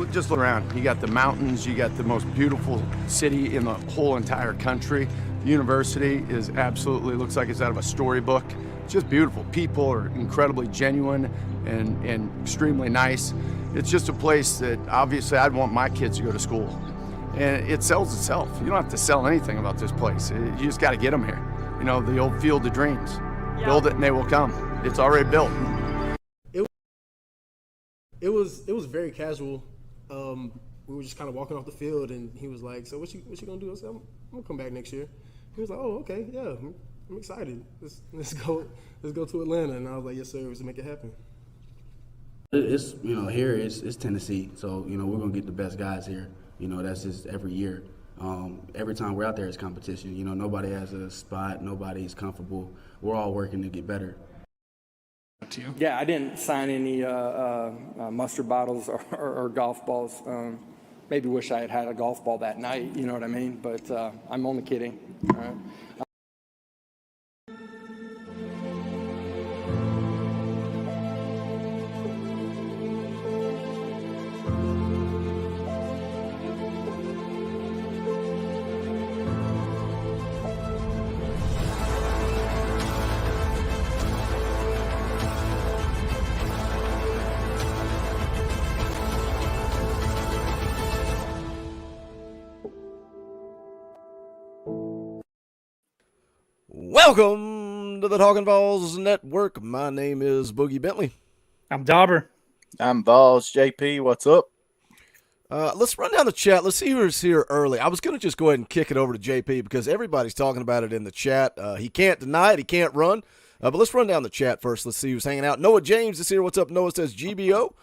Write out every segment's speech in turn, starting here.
just look around. You got the mountains. You got the most beautiful city in the whole entire country. The university is absolutely, looks like it's out of a storybook. It's just beautiful. People are incredibly genuine and extremely nice. It's just a place that obviously I'd want my kids to go to school. And it sells itself. You don't have to sell anything about this place. You just got to get them here. You know, the old field of dreams. Yeah. Build it and they will come. It's already built. It was very casual. We were just kind of walking off the field, and he was like, "So what you gonna do?" I said, "I'm gonna come back next year." He was like, "Oh, okay, yeah, I'm excited. Let's go to Atlanta." And I was like, "Yes, sir. Let's make it happen." It's here it's Tennessee, so we're gonna get the best guys here. That's just every year. Every time we're out there, it's competition. Nobody has a spot. Nobody's comfortable. We're all working to get better. Yeah, I didn't sign any mustard bottles or golf balls. Maybe wish I had a golf ball that night, you know what I mean? But I'm only kidding. All right. Welcome to the Talkin VAWLS Network. My name is Boogie Bentley. I'm Dauber. I'm Vols. JP, what's up? Let's run down the chat. Let's see who's here early. I was going to just go ahead and kick it over to JP because everybody's talking about it in the chat. He can't deny it. He can't run. But let's run down the chat first. Let's see who's hanging out. Noah James is here. What's up? Noah says GBO.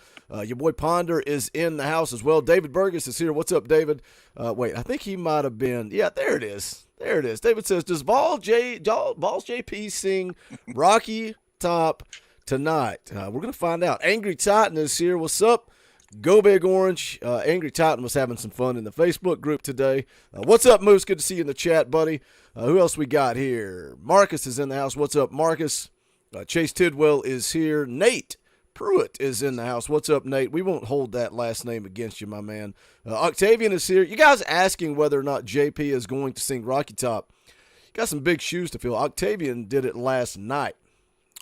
Your boy Ponder is in the house as well. David Burgess is here. What's up, David? Wait, I think he might have been. Yeah, there it is. There it is. David says, does Vols JP sing Rocky Top tonight? We're going to find out. Angry Titan is here. What's up? Go Big Orange. Angry Titan was having some fun in the Facebook group today. What's up, Moose? Good to see you in the chat, buddy. Who else we got here? Marcus is in the house. What's up, Marcus? Chase Tidwell is here. Nate Pruitt is in the house. What's up, Nate? We won't hold that last name against you, my man. Octavian is here. You guys asking whether or not JP is going to sing Rocky Top. You got some big shoes to fill. Octavian did it last night,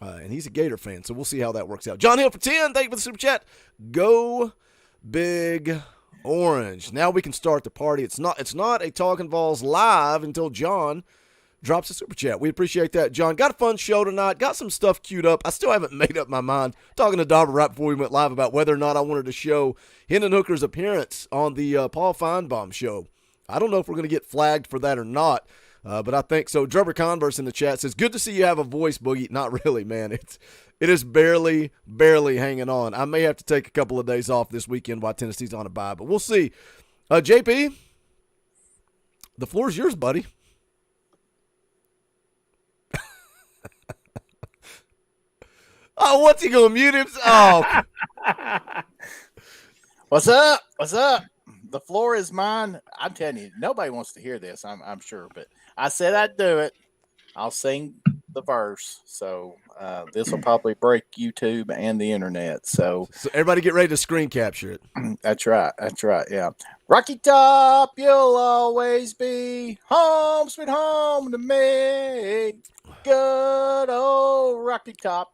and he's a Gator fan, so we'll see how that works out. John Hill for 10. Thank you for the super chat. Go Big Orange. Now we can start the party. It's not a Talkin VAWLS live until John drops a super chat. We appreciate that, John. Got a fun show tonight. Got some stuff queued up. I still haven't made up my mind. Talking to Dauber right before we went live about whether or not I wanted to show Hendon Hooker's appearance on the Paul Feinbaum show. I don't know if we're going to get flagged for that or not, but I think so. Drubber Converse in the chat says, good to see you have a voice, Boogie. Not really, man. It is barely hanging on. I may have to take a couple of days off this weekend while Tennessee's on a bye, but we'll see. JP, the floor is yours, buddy. Oh, what's he going to mute him? Oh. What's up? What's up? The floor is mine. I'm telling you, nobody wants to hear this, I'm sure. But I said I'd do it. I'll sing the verse. So this will probably break YouTube and the internet. So everybody get ready to screen capture it. That's right. That's right. Yeah. Rocky Top, you'll always be home, sweet home to me. Good old Rocky Top.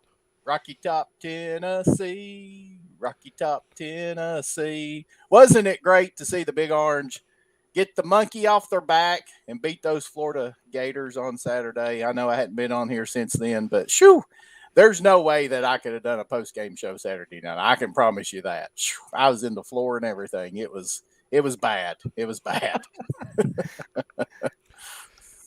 Rocky Top, Tennessee. Rocky Top, Tennessee. Wasn't it great to see the Big Orange get the monkey off their back and beat those Florida Gators on Saturday? I know I hadn't been on here since then, but shoo, there's no way that I could have done a post-game show Saturday night. I can promise you that. Shoo, I was in the floor and everything. It was bad. It was bad.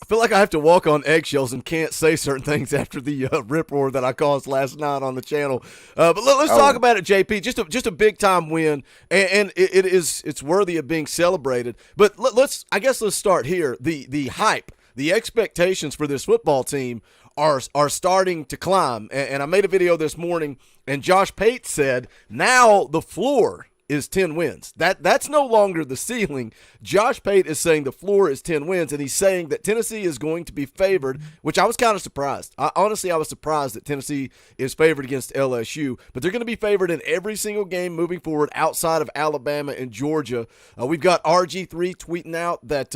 I feel like I have to walk on eggshells and can't say certain things after the rip roar that I caused last night on the channel. But let's talk about it, JP. Just a big time win, and it's worthy of being celebrated. But let's start here. The hype, the expectations for this football team are starting to climb. And I made a video this morning, and Josh Pate said now the floor is 10 wins. That's no longer the ceiling. Josh Pate is saying the floor is 10 wins, and he's saying that Tennessee is going to be favored, which I was kind of surprised. Honestly, I was surprised that Tennessee is favored against LSU, but they're going to be favored in every single game moving forward outside of Alabama and Georgia. We've got RG3 tweeting out that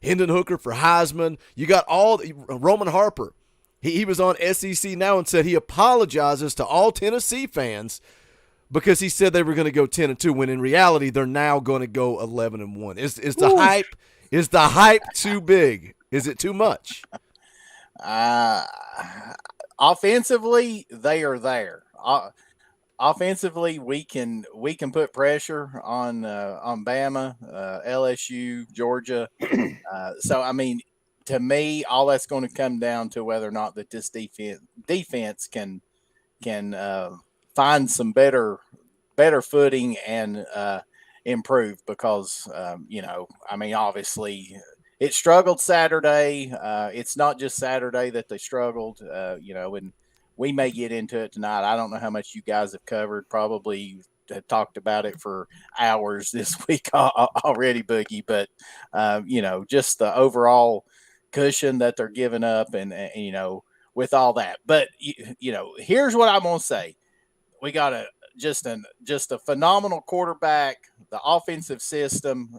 Hendon Hooker for Heisman. You got Roman Harper. He was on SEC Now and said he apologizes to all Tennessee fans because he said they were going to go 10-2 when in reality they're now going to go 11-1. Is the hype too big? Is it too much? Offensively, they are there. Offensively, we can put pressure on Bama, LSU, Georgia. So I mean, to me, all that's going to come down to whether or not that this defense can find some better footing and improve, because I mean, obviously it struggled Saturday. It's not just Saturday that they struggled, and we may get into it tonight. I don't know how much you guys have covered. Probably talked about it for hours this week already, Boogie. But just the overall cushion that they're giving up, and with all that. But here's what I'm gonna say: we got just a phenomenal quarterback. The offensive system,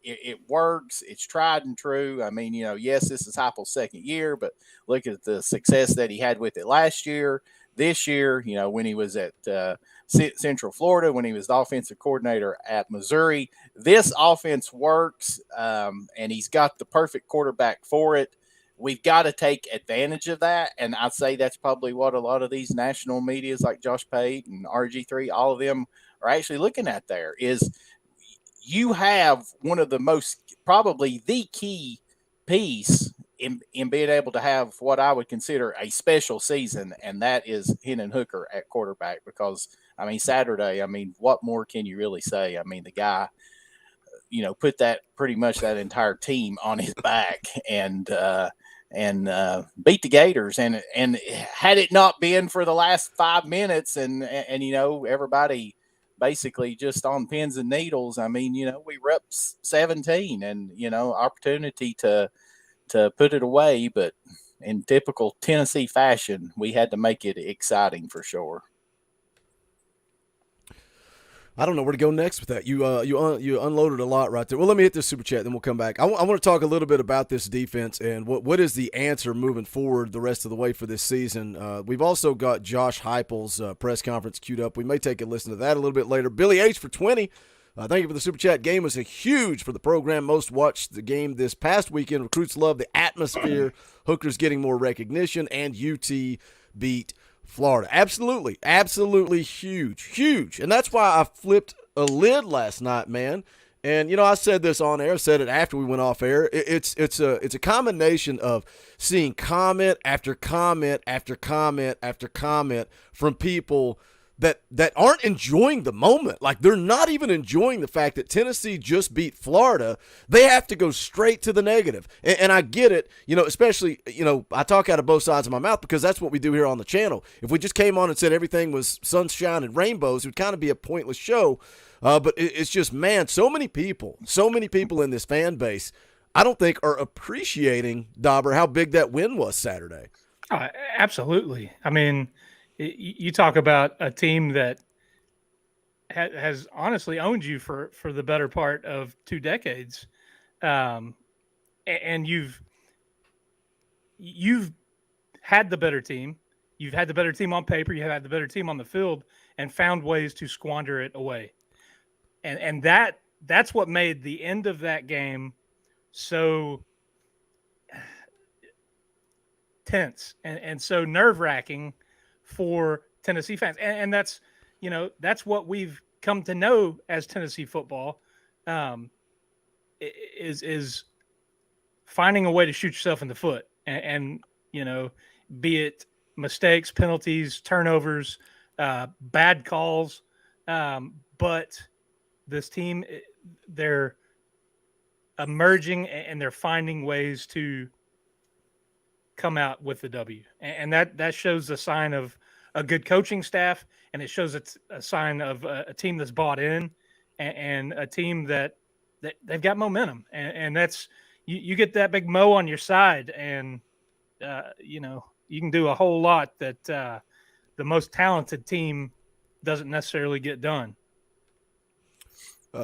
it works. It's tried and true. I mean, yes, this is Heupel's second year, but look at the success that he had with it last year. This year, when he was at Central Florida, when he was the offensive coordinator at Missouri, this offense works, and he's got the perfect quarterback for it. We've got to take advantage of that, and I'd say that's probably what a lot of these national medias like Josh Pate and RG3, all of them are actually looking at. There is, you have one of the most, probably the key piece in being able to have what I would consider a special season, and that is Hendon Hooker at quarterback. Because I mean, Saturday, I mean, what more can you really say? I mean, the guy, put that pretty much that entire team on his back and beat the Gators. And had it not been for the last 5 minutes and everybody basically just on pins and needles, I mean, we were up 17 and, opportunity to put it away. But in typical Tennessee fashion, we had to make it exciting for sure. I don't know where to go next with that. You unloaded a lot right there. Well, let me hit this super chat, then we'll come back. I want to talk a little bit about this defense and what is the answer moving forward the rest of the way for this season. We've also got Josh Heupel's press conference queued up. We may take a listen to that a little bit later. Billy H for 20. Thank you for the super chat. Game was huge for the program. Most watched the game this past weekend. Recruits love the atmosphere. Hooker's getting more recognition, and UT beat Florida. Absolutely huge. And that's why I flipped a lid last night, man. And, I said this on air, said it after we went off air. It's a combination of seeing comment after comment after comment after comment from people that aren't enjoying the moment. Like, they're not even enjoying the fact that Tennessee just beat Florida. They have to go straight to the negative. And I get it, especially, I talk out of both sides of my mouth because that's what we do here on the channel. If we just came on and said everything was sunshine and rainbows, it would kind of be a pointless show. But it's just, man, so many people in this fan base, I don't think are appreciating, Dauber, how big that win was Saturday. Absolutely. I mean, you talk about a team that has honestly owned you for the better part of 2 decades. And you've had the better team. You've had the better team on paper. You have had the better team on the field and found ways to squander it away. And that's what made the end of that game so tense and so nerve-wracking for Tennessee fans. And that's, that's what we've come to know as Tennessee football, is finding a way to shoot yourself in the foot and be it mistakes, penalties, turnovers, bad calls. But this team, they're emerging and they're finding ways to come out with the W. And that shows a sign of a good coaching staff, and it shows it's a sign of a team that's bought in and a team that they've got momentum. And that's you get that big mo on your side, and you can do a whole lot that the most talented team doesn't necessarily get done.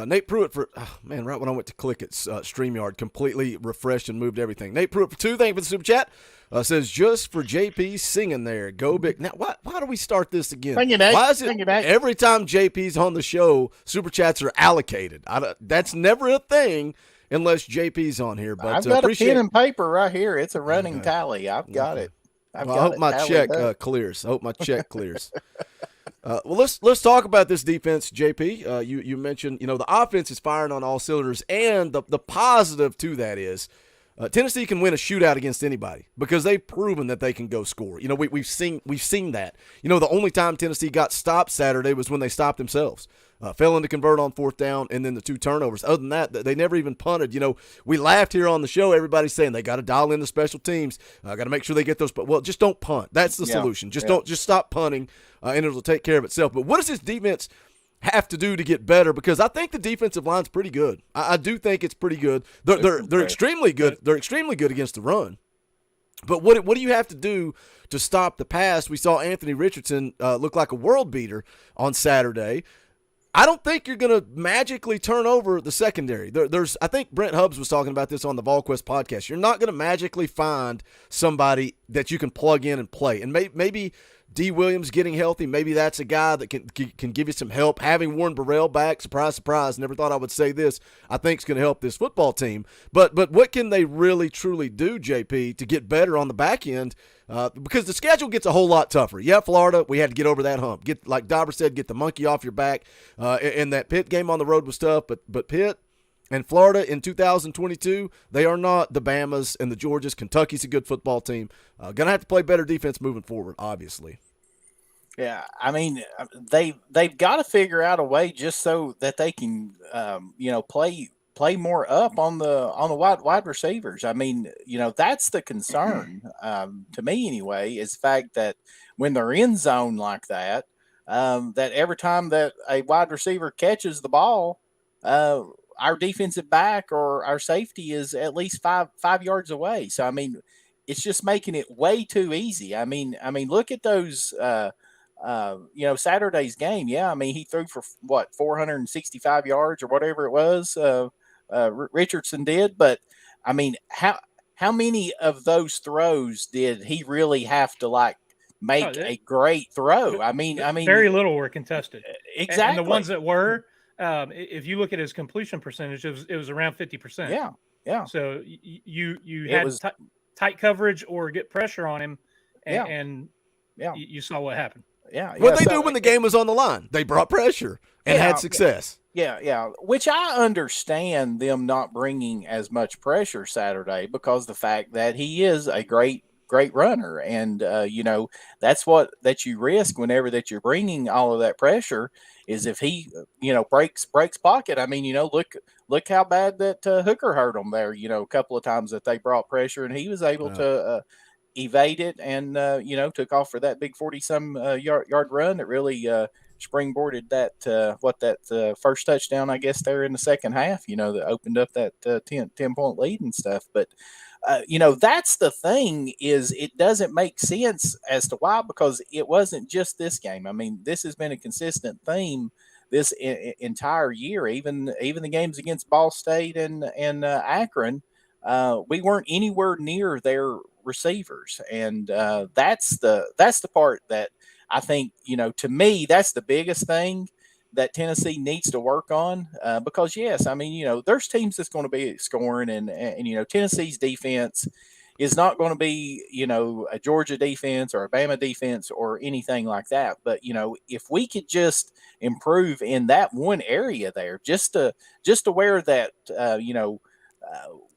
Nate Pruitt right when I went to click it, StreamYard completely refreshed and moved everything. Nate Pruitt for 2, thank you for the super chat. Says just for JP singing there, go big. Now, why do we start this again? Thank you, Nate. Why is it Thank you, Nate. every time JP's on the show, super chats are allocated? That's never a thing unless JP's on here. But I've got a pen and paper right here. It's a running tally. I've got it. I hope my check clears. I hope my check clears. Well, let's talk about this defense, JP. You mentioned, the offense is firing on all cylinders, and the positive to that is Tennessee can win a shootout against anybody because they've proven that they can go score. We've seen that. The only time Tennessee got stopped Saturday was when they stopped themselves. Failing to convert on 4th down, and then the 2 turnovers. Other than that, they never even punted. We laughed here on the show. Everybody's saying they got to dial in the special teams. Got to make sure they get those. Well, just don't punt. That's the solution. Just stop punting, and it'll take care of itself. But what does this defense have to do to get better? Because I think the defensive line's pretty good. I do think it's pretty good. They're extremely good. They're extremely good against the run. But what do you have to do to stop the pass? We saw Anthony Richardson look like a world beater on Saturday. I don't think you're going to magically turn over the secondary. I think Brent Hubbs was talking about this on the VolQuest podcast. You're not going to magically find somebody that you can plug in and play. And maybe D. Williams getting healthy, maybe that's a guy that can give you some help. Having Warren Burrell back, surprise, surprise, never thought I would say this, I think is going to help this football team. But what can they really, truly do, JP, to get better on the back end? Because the schedule gets a whole lot tougher. Yeah, Florida, we had to get over that hump. Like Dauber said, get the monkey off your back. And that Pitt game on the road was tough, but Pitt and Florida in 2022, they are not the Bamas and the Georgias. Kentucky's a good football team. Going to have to play better defense moving forward, obviously. Yeah, I mean, they've got to figure out a way just so that they can, play more up on the wide receivers. I mean, that's the concern to me anyway. Is the fact that when they're in zone like that, that every time that a wide receiver catches the ball, our defensive back or our safety is at least five yards away. So I mean, it's just making it way too easy. I mean, look at those. Saturday's game. Yeah, I mean, he threw for 465 yards or whatever it was. Richardson did, but I mean, how many of those throws did he really have to make a great throw? I mean, very little were contested. Exactly, and the ones that were, if you look at his completion percentage, it was around 50%. Yeah. So you had tight coverage or get pressure on him, and you saw what happened. Yeah. What they do when the game was on the line, they brought pressure and had success. Yeah. Which I understand them not bringing as much pressure Saturday because the fact that he is a great runner. And, that's that you risk whenever that you're bringing all of that pressure is if he, breaks pocket. I mean, look how bad that Hooker hurt him there, a couple of times that they brought pressure and he was able to evade it and, took off for that big 40-some yard run that really springboarded that first touchdown, I guess, there in the second half, that opened up that 10-point lead and stuff. But, that's the thing is it doesn't make sense as to why, because it wasn't just this game. I mean, this has been a consistent theme this entire year, even the games against Ball State and Akron. We weren't anywhere near their receivers, and that's the part that I think, to me, that's the biggest thing that Tennessee needs to work on, because yes, I mean, there's teams that's going to be scoring and Tennessee's defense is not going to be, a Georgia defense or a Bama defense or anything like that. But, if we could just improve in that one area there, just to where that,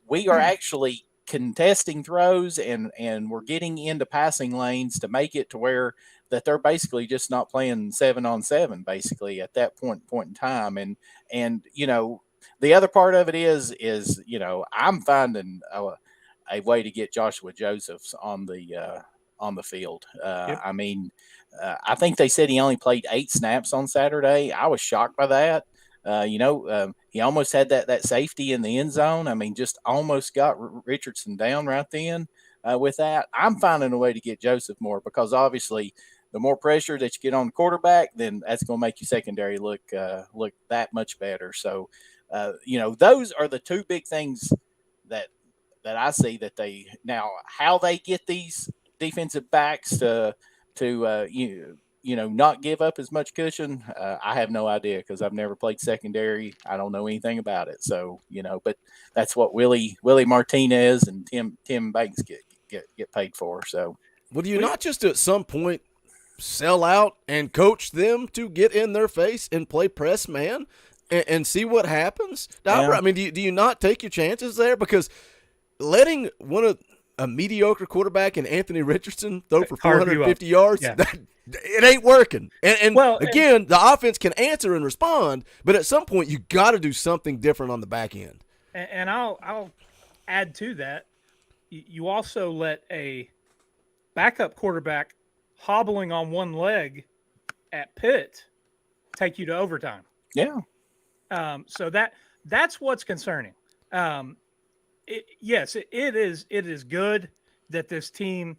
we are actually contesting throws and we're getting into passing lanes to make it to where that they're basically just not playing 7-on-7 basically at that point in time. And the other part of it is I'm finding a way to get Joshua Josephs on the on the field. Yep. I mean, I think they said he only played 8 snaps on Saturday. I was shocked by that. He almost had that safety in the end zone. I mean, just almost got Richardson down right then with that. I'm finding a way to get Joseph more because obviously the more pressure that you get on the quarterback, then that's going to make your secondary look that much better. So, those are the two big things that I see that they now how they get these defensive backs to not give up as much cushion. I have no idea because I've never played secondary. I don't know anything about it. So but that's what Willie Martinez and Tim Banks get paid for. So, Would you not just at some point sell out and coach them to get in their face and play press man and see what happens? Yeah. I mean, do you not take your chances there? Because letting a mediocre quarterback in Anthony Richardson throw for 450 yards, Yeah. it ain't working. And Well, again, the offense can answer and respond, but at some point you got to do something different on the back end. And I'll add to that. You also let a backup quarterback hobbling on one leg at Pitt take you to overtime. yeah. So that's what's concerning. It is good that this team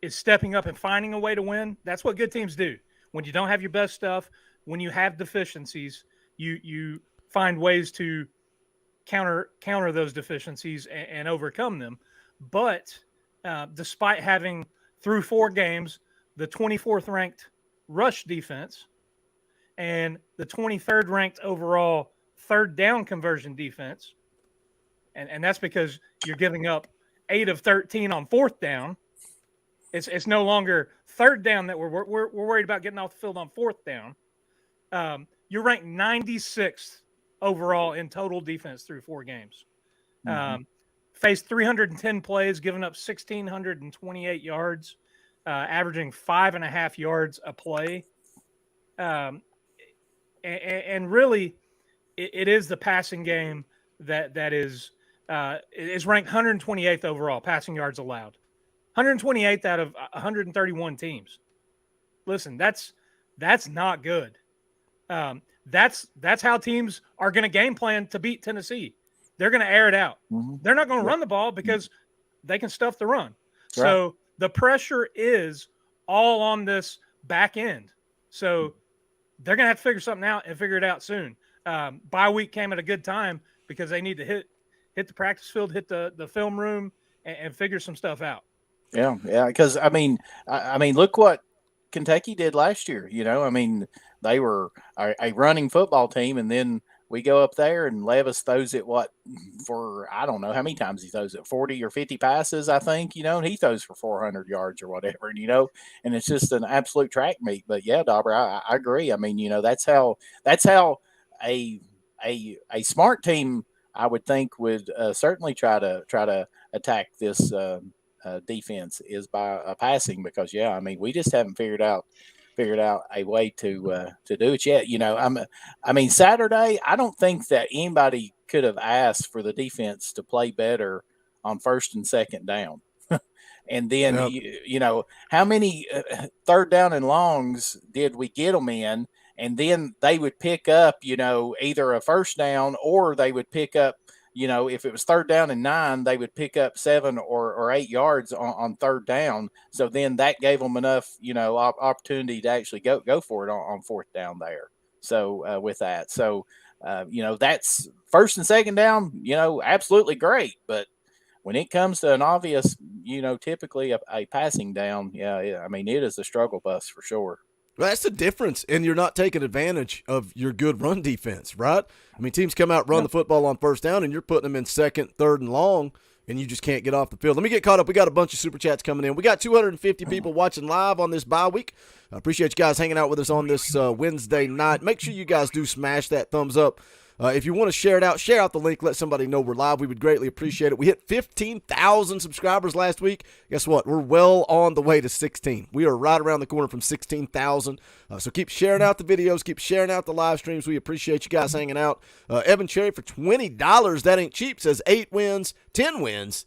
is stepping up and finding a way to win. That's what good teams do. When you don't have your best stuff, when you have deficiencies, you find ways to counter those deficiencies and overcome them. But despite having through 4 games the 24th ranked rush defense and the 23rd ranked overall third down conversion defense, and that's because you're giving up 8 of 13 on 4th down. It's no longer 3rd down that we're worried about getting off the field on 4th down. You're ranked 96th overall in total defense through 4 games. Faced 310 plays, given up 1,628 yards, averaging 5.5 yards a play. And really, it is the passing game that is ranked 128th overall passing yards allowed, 128th out of 131 teams. Listen, that's not good. That's how teams are going to game plan to beat Tennessee. They're going to air it out. Mm-hmm. They're not going to run the ball because they can stuff the run. Right. So the pressure is all on this back end. So they're going to have to figure something out and figure it out soon. Bye week came at a good time because they need to hit the practice field, hit the film room, and figure some stuff out. Yeah. Because I mean, look what Kentucky did last year. I mean, they were a running football team, and then we go up there and Levis throws it for I don't know how many times he throws it, 40 or 50 passes, I think. And he throws for 400 yards or whatever. And it's just an absolute track meet. But yeah, Dauber, I agree. I mean, that's how a smart team, I would think, would certainly try to attack this defense is by passing, because I mean, we just haven't figured out a way to do it yet. I mean, Saturday, I don't think that anybody could have asked for the defense to play better on 1st and 2nd down. And then, how many 3rd down and longs did we get them in? And then they would pick up, either a 1st down, or they would pick up, if it was 3rd down and 9, they would pick up 7 or 8 yards on 3rd down. So then that gave them enough, opportunity to actually go for it on 4th down there. So with that, that's 1st and 2nd down, absolutely great. But when it comes to an obvious, typically a passing down, I mean, it is a struggle bus for sure. Well, that's the difference, and you're not taking advantage of your good run defense, right? I mean, teams come out, run the football on 1st down, and you're putting them in 2nd, 3rd, and long, and you just can't get off the field. Let me get caught up. We got a bunch of Super Chats coming in. We got 250 people watching live on this bye week. I appreciate you guys hanging out with us on this Wednesday night. Make sure you guys do smash that thumbs up. If you want to share out the link, let somebody know we're live. We would greatly appreciate it. We hit 15,000 subscribers last week. Guess what? We're well on the way to 16. We are right around the corner from 16,000. So keep sharing out the videos. Keep sharing out the live streams. We appreciate you guys hanging out. Evan Cherry for $20. That ain't cheap. Says 8 wins, 10 wins.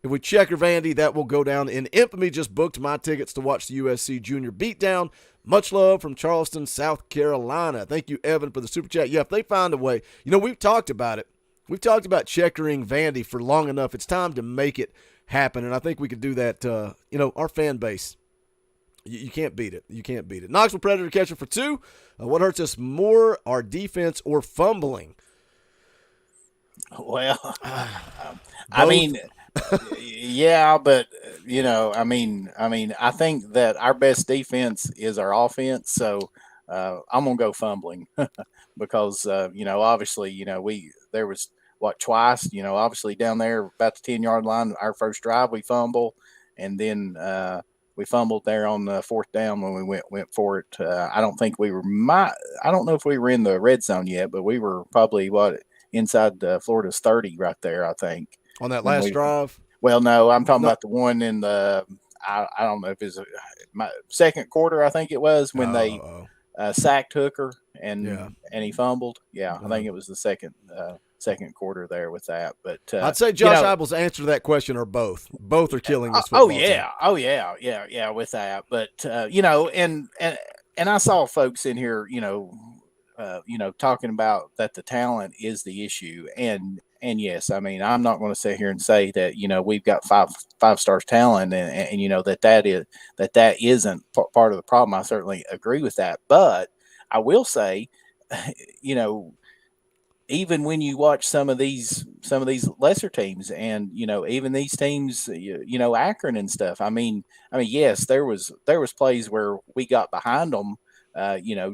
If we checker Vandy, that will go down in infamy. Just booked my tickets to watch the USC Junior beatdown. Much love from Charleston, South Carolina. Thank you, Evan, for the super chat. Yeah, if they find a way, we've talked about it. We've talked about checkering Vandy for long enough. It's time to make it happen, and I think we could do that. Our fan base, you can't beat it. You can't beat it. Knoxville Predator catcher for 2. What hurts us more, our defense or fumbling? Well, I mean, yeah, but I think that our best defense is our offense. So I'm gonna go fumbling because obviously there was twice obviously down there about the 10-yard line. Our first drive we fumble, and then we fumbled there on the 4th down when we went for it. I don't think we were I don't know if we were in the red zone yet, but we were probably inside Florida's 30 right there, I think. On that last drive? Well, no, I'm talking about the one in the I don't know if it's my second quarter, I think it was, when they sacked Hooker and he fumbled. Yeah, I think it was the second quarter there with that. But I'd say Josh Heupel's answer to that question are both. Both are killing this football team. Yeah, with that. But and I saw folks in here, talking about that the talent is the issue, and yes, I mean, I'm not going to sit here and say that we've got five stars talent, and that isn't part of the problem. I certainly agree with that, but I will say, even when you watch some of these lesser teams, and even these teams, Akron and stuff. I mean, yes, there was plays where we got behind them,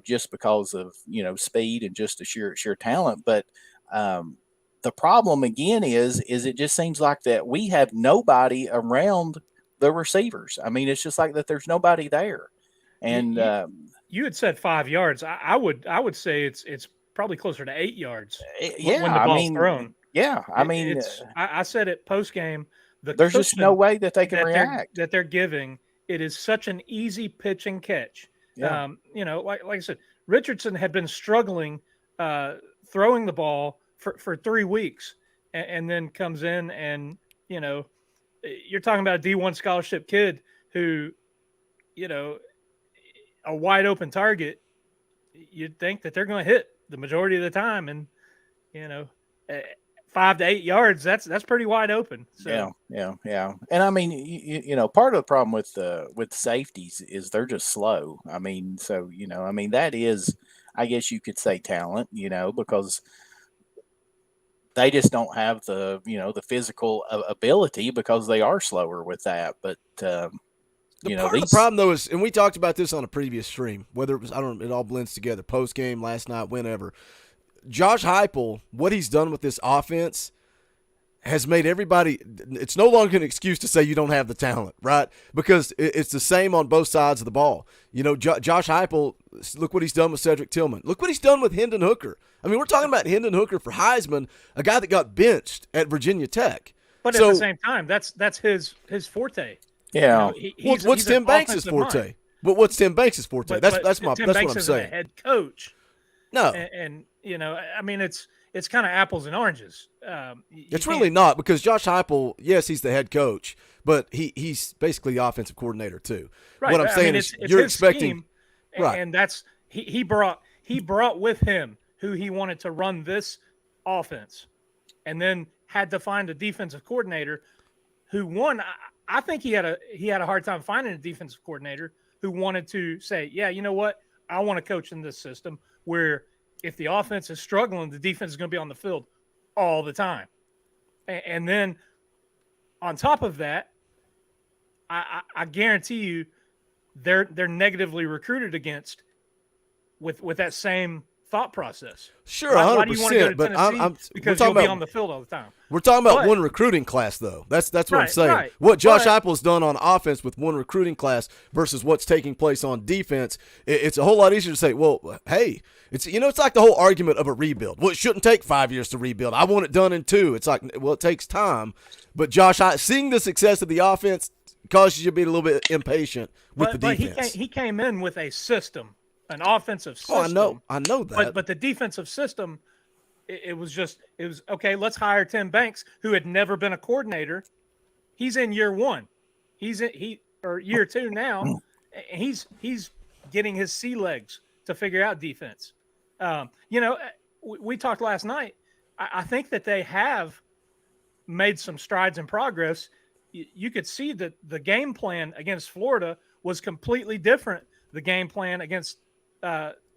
just because of speed and just the sheer talent. But the problem again is it just seems like that we have nobody around the receivers. I mean, it's just like that there's nobody there. And you had said 5 yards. I would say it's probably closer to 8 yards. When the ball's thrown. Yeah, I mean, I said it post game. There's just no way that they can react. That they're giving. It is such an easy pitch and catch. Yeah. Like I said, Richardson had been struggling throwing the ball for 3 weeks, and then comes in, and you're talking about a D1 scholarship kid who, a wide open target, you'd think that they're going to hit the majority of the time, and 5 to 8 yards, that's pretty wide open. So. Yeah. And I mean, part of the problem with safeties is they're just slow. I mean, so that is, I guess you could say, talent, because they just don't have the the physical ability, because they are slower with that. But the problem though is, and we talked about this on a previous stream, whether it was, it all blends together, post game, last night, whenever. Josh Heupel, what he's done with this offense has made everybody, it's no longer an excuse to say you don't have the talent, right? Because it's the same on both sides of the ball. Josh Heupel, look what he's done with Cedric Tillman. Look what he's done with Hendon Hooker. I mean, we're talking about Hendon Hooker for Heisman, a guy that got benched at Virginia Tech. But at the same time, that's his forte. Yeah. What's Tim Banks' forte? What's Tim Banks' forte? That's what I'm saying. A head coach. No. And I mean, it's kind of apples and oranges. It's really not, because Josh Heupel, yes, he's the head coach, but he's basically the offensive coordinator too. Right. What I'm saying is you're expecting, right? And that's he brought with him who he wanted to run this offense, and then had to find a defensive coordinator who I think he had a hard time finding a defensive coordinator who wanted to say, yeah, you know what, I want to coach in this system where if the offense is struggling, the defense is going to be on the field all the time. And then on top of that, I guarantee you they're negatively recruited against with that same thought process. Sure, 100%. Why do you want to go to Tennessee? Because you'll be on the field all the time. We're talking about one recruiting class, though. That's what I'm saying. Right. What Josh Heupel's done on offense with one recruiting class versus what's taking place on defense, it's a whole lot easier to say, well, hey, it's like the whole argument of a rebuild. Well, it shouldn't take 5 years to rebuild. I want it done in 2. It's like, well, it takes time. But seeing the success of the offense causes you to be a little bit impimpatient with the defense. But he came in with a system. An offensive system. Oh, I know that. But the defensive system, it was okay. Let's hire Tim Banks, who had never been a coordinator, He's in year one. Or year two now. He's getting his sea legs to figure out defense. We talked last night. I think that they have made some strides in progress. You could see that the game plan against Florida was completely different. The game plan against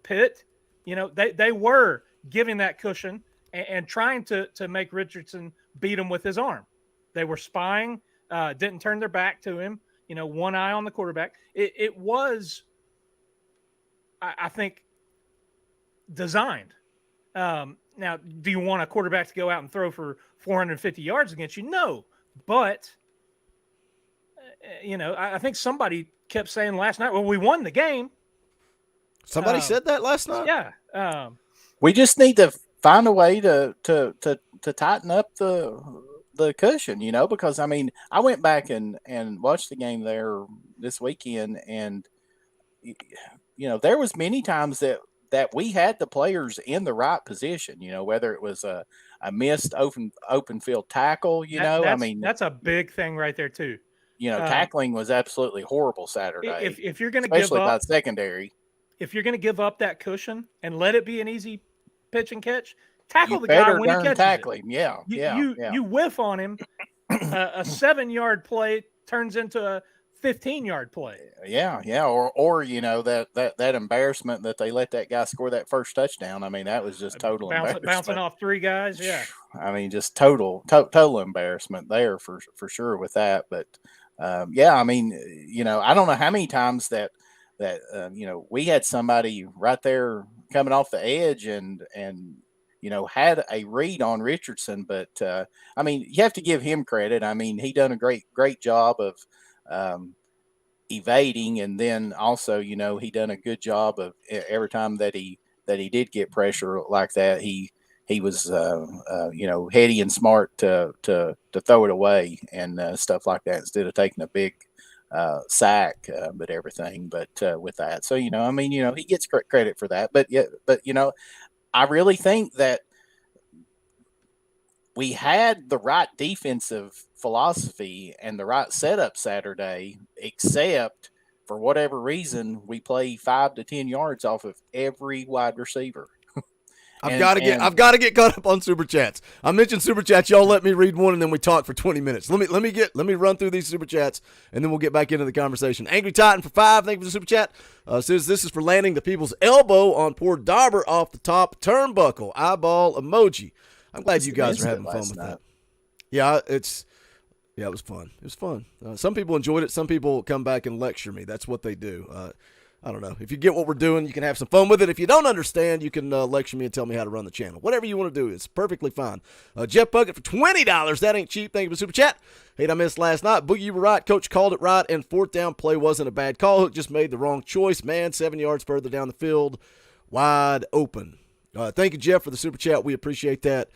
Pitt, they were giving that cushion and trying to make Richardson beat him with his arm. They were spying, didn't turn their back to him. One eye on the quarterback. It was, I think, designed. Now, do you want a quarterback to go out and throw for 450 yards against you? No, but I think somebody kept saying last night, "Well, we won the game." Somebody said that last night. Yeah. We just need to find a way to tighten up the cushion, because I mean, I went back and watched the game there this weekend, and there was many times that we had the players in the right position, whether it was a missed open field tackle, that's a big thing right there too. Tackling was absolutely horrible Saturday. If you're going to give up, especially by secondary, if you're going to give up that cushion and let it be an easy pitch and catch, tackle the guy when he catches tackling. it. Yeah, you whiff on him, a 7-yard play turns into a 15-yard play. Yeah, or that embarrassment that they let that guy score that first touchdown. I mean, that was just total embarrassment. Bouncing off 3 guys. Yeah, I mean, just total embarrassment there for sure with that. But I mean, I don't know how many times that we had somebody right there coming off the edge and had a read on Richardson, but I mean, you have to give him credit. I mean, he done a great job of evading, and then also, he done a good job of every time that he did get pressure like that, he was heady and smart to throw it away and stuff like that instead of taking a big sack, but everything. But with that, so I mean, he gets credit for that. But I really think that we had the right defensive philosophy and the right setup Saturday, except for whatever reason we play 5 to 10 yards off of every wide receiver. I've got to get caught up on super chats. I mentioned super chats. Y'all let me read one, and then we talk for 20 minutes. Let me run through these super chats, and then we'll get back into the conversation. Angry Titan for 5. Thank you for the super chat. Says this is for landing the people's elbow on poor Dauber off the top turnbuckle. Eyeball emoji. I'm glad you guys are having fun with that. Yeah, it was fun. It was fun. Some people enjoyed it. Some people come back and lecture me. That's what they do. I don't know. If you get what we're doing, you can have some fun with it. If you don't understand, you can lecture me and tell me how to run the channel. Whatever you want to do, it's perfectly fine. Jeff Puckett for $20. That ain't cheap. Thank you for the super chat. Hey, I missed last night. Boogie, you were right. Coach called it right, and 4th down play wasn't a bad call. Hook just made the wrong choice. Man, 7 yards further down the field, wide open. Thank you, Jeff, for the super chat. We appreciate that.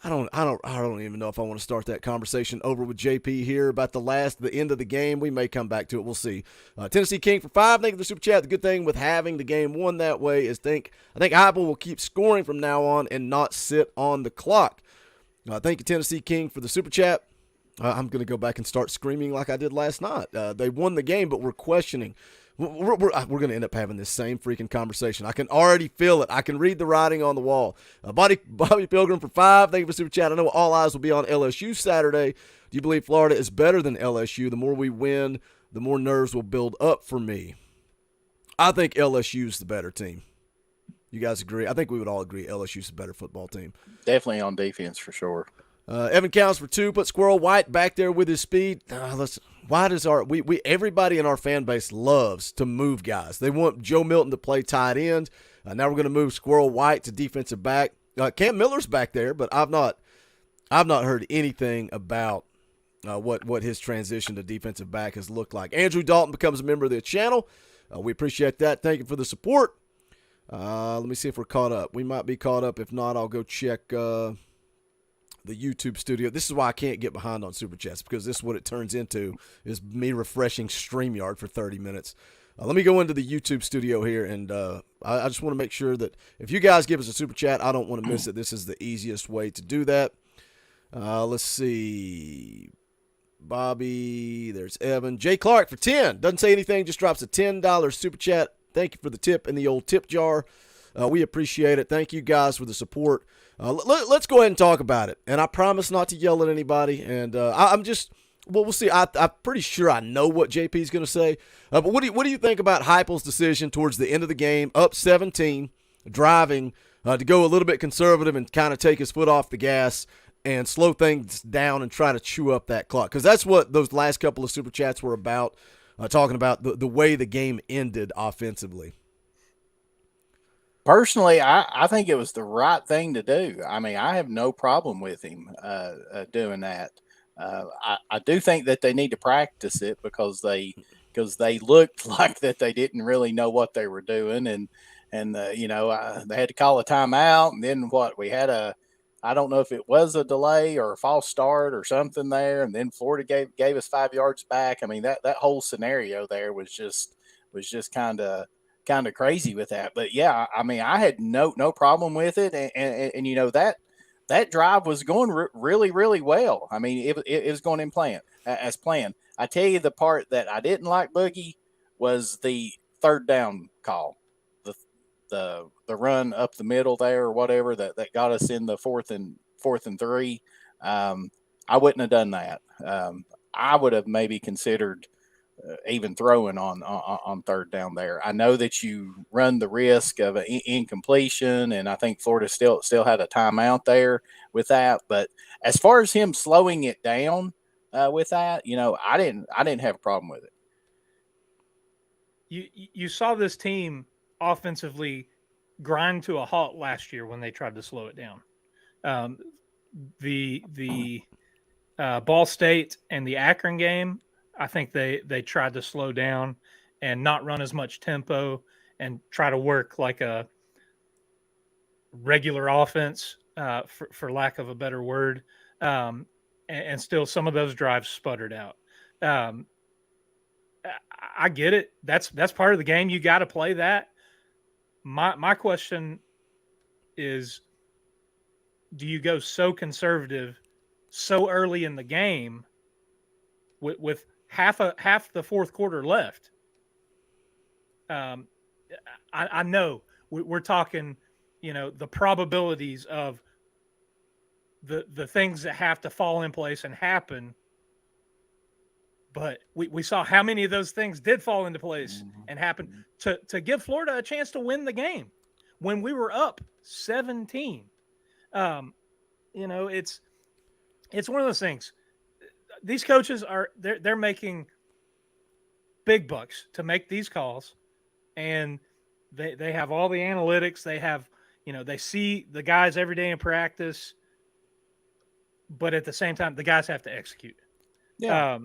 I don't even know if I want to start that conversation over with JP here about the end of the game. We may come back to it. We'll see. Tennessee King for 5. Thank you for the super chat. The good thing with having the game won that way is I think Heupel will keep scoring from now on and not sit on the clock. Thank you, Tennessee King, for the super chat. I'm going to go back and start screaming like I did last night. They won the game, but we're questioning. We're going to end up having this same freaking conversation. I can already feel it. I can read the writing on the wall. Bobby Pilgrim for 5. Thank you for super chat. I know all eyes will be on LSU Saturday. Do you believe Florida is better than LSU? The more we win, the more nerves will build up for me. I think LSU's the better team. You guys agree? I think we would all agree LSU's the better football team. Definitely on defense for sure. Evan Counts for 2. Put Squirrel White back there with his speed. Everybody in our fan base loves to move guys. They want Joe Milton to play tight end. Now we're going to move Squirrel White to defensive back. Cam Miller's back there, but I've not heard anything about what his transition to defensive back has looked like. Andrew Dalton becomes a member of the channel. We appreciate that. Thank you for the support. Let me see if we're caught up. We might be caught up. If not, I'll go check the YouTube studio. This is why I can't get behind on Super Chats, because this is what it turns into, is me refreshing StreamYard for 30 minutes. Let me go into the YouTube studio here, and I just want to make sure that if you guys give us a Super Chat, I don't want to miss it. This is the easiest way to do that. Let's see. Bobby. There's Evan. Jay Clark for 10. Doesn't say anything, just drops a $10 super chat. Thank you for the tip in the old tip jar. We appreciate it. Thank you guys for the support. Let's go ahead and talk about it. And I promise not to yell at anybody. And I'm just, well, we'll see. I'm pretty sure I know what JP's going to say. But what do you think about Heupel's decision towards the end of the game, up 17, driving to go a little bit conservative and kind of take his foot off the gas and slow things down and try to chew up that clock? Because that's what those last couple of super chats were about, talking about the way the game ended offensively. Personally, I think it was the right thing to do. I mean, I have no problem with him doing that. I do think that they need to practice it because they looked like that they didn't really know what they were doing, and they had to call a timeout, and then we had I don't know if it was a delay or a false start or something there, and then Florida gave us 5 yards back. I mean, that whole scenario there was just kind of crazy with that. But yeah, I mean, I had no problem with it, and that drive was going really, really well. I mean, it was going as planned. I tell you, the part that I didn't like, Boogie, was the third down call, the run up the middle there or whatever that got us in the fourth and 3. I wouldn't have done that. I would have maybe considered even throwing on third down there. I know that you run the risk of an incompletion, and I think Florida still had a timeout there with that. But as far as him slowing it down with that, I didn't have a problem with it. You saw this team offensively grind to a halt last year when they tried to slow it down. The Ball State and the Akron game, I think they tried to slow down and not run as much tempo and try to work like a regular offense, for lack of a better word. And still some of those drives sputtered out. I get it. That's part of the game. You got to play that. My question is, do you go so conservative so early in the game with half the fourth quarter left? I know we're talking, the probabilities of the things that have to fall in place and happen. But we saw how many of those things did fall into place and happen to give Florida a chance to win the game when we were up 17. It's one of those things. These coaches they're making big bucks to make these calls, and they have all the analytics. They have, they see the guys every day in practice, but at the same time, the guys have to execute. Yeah.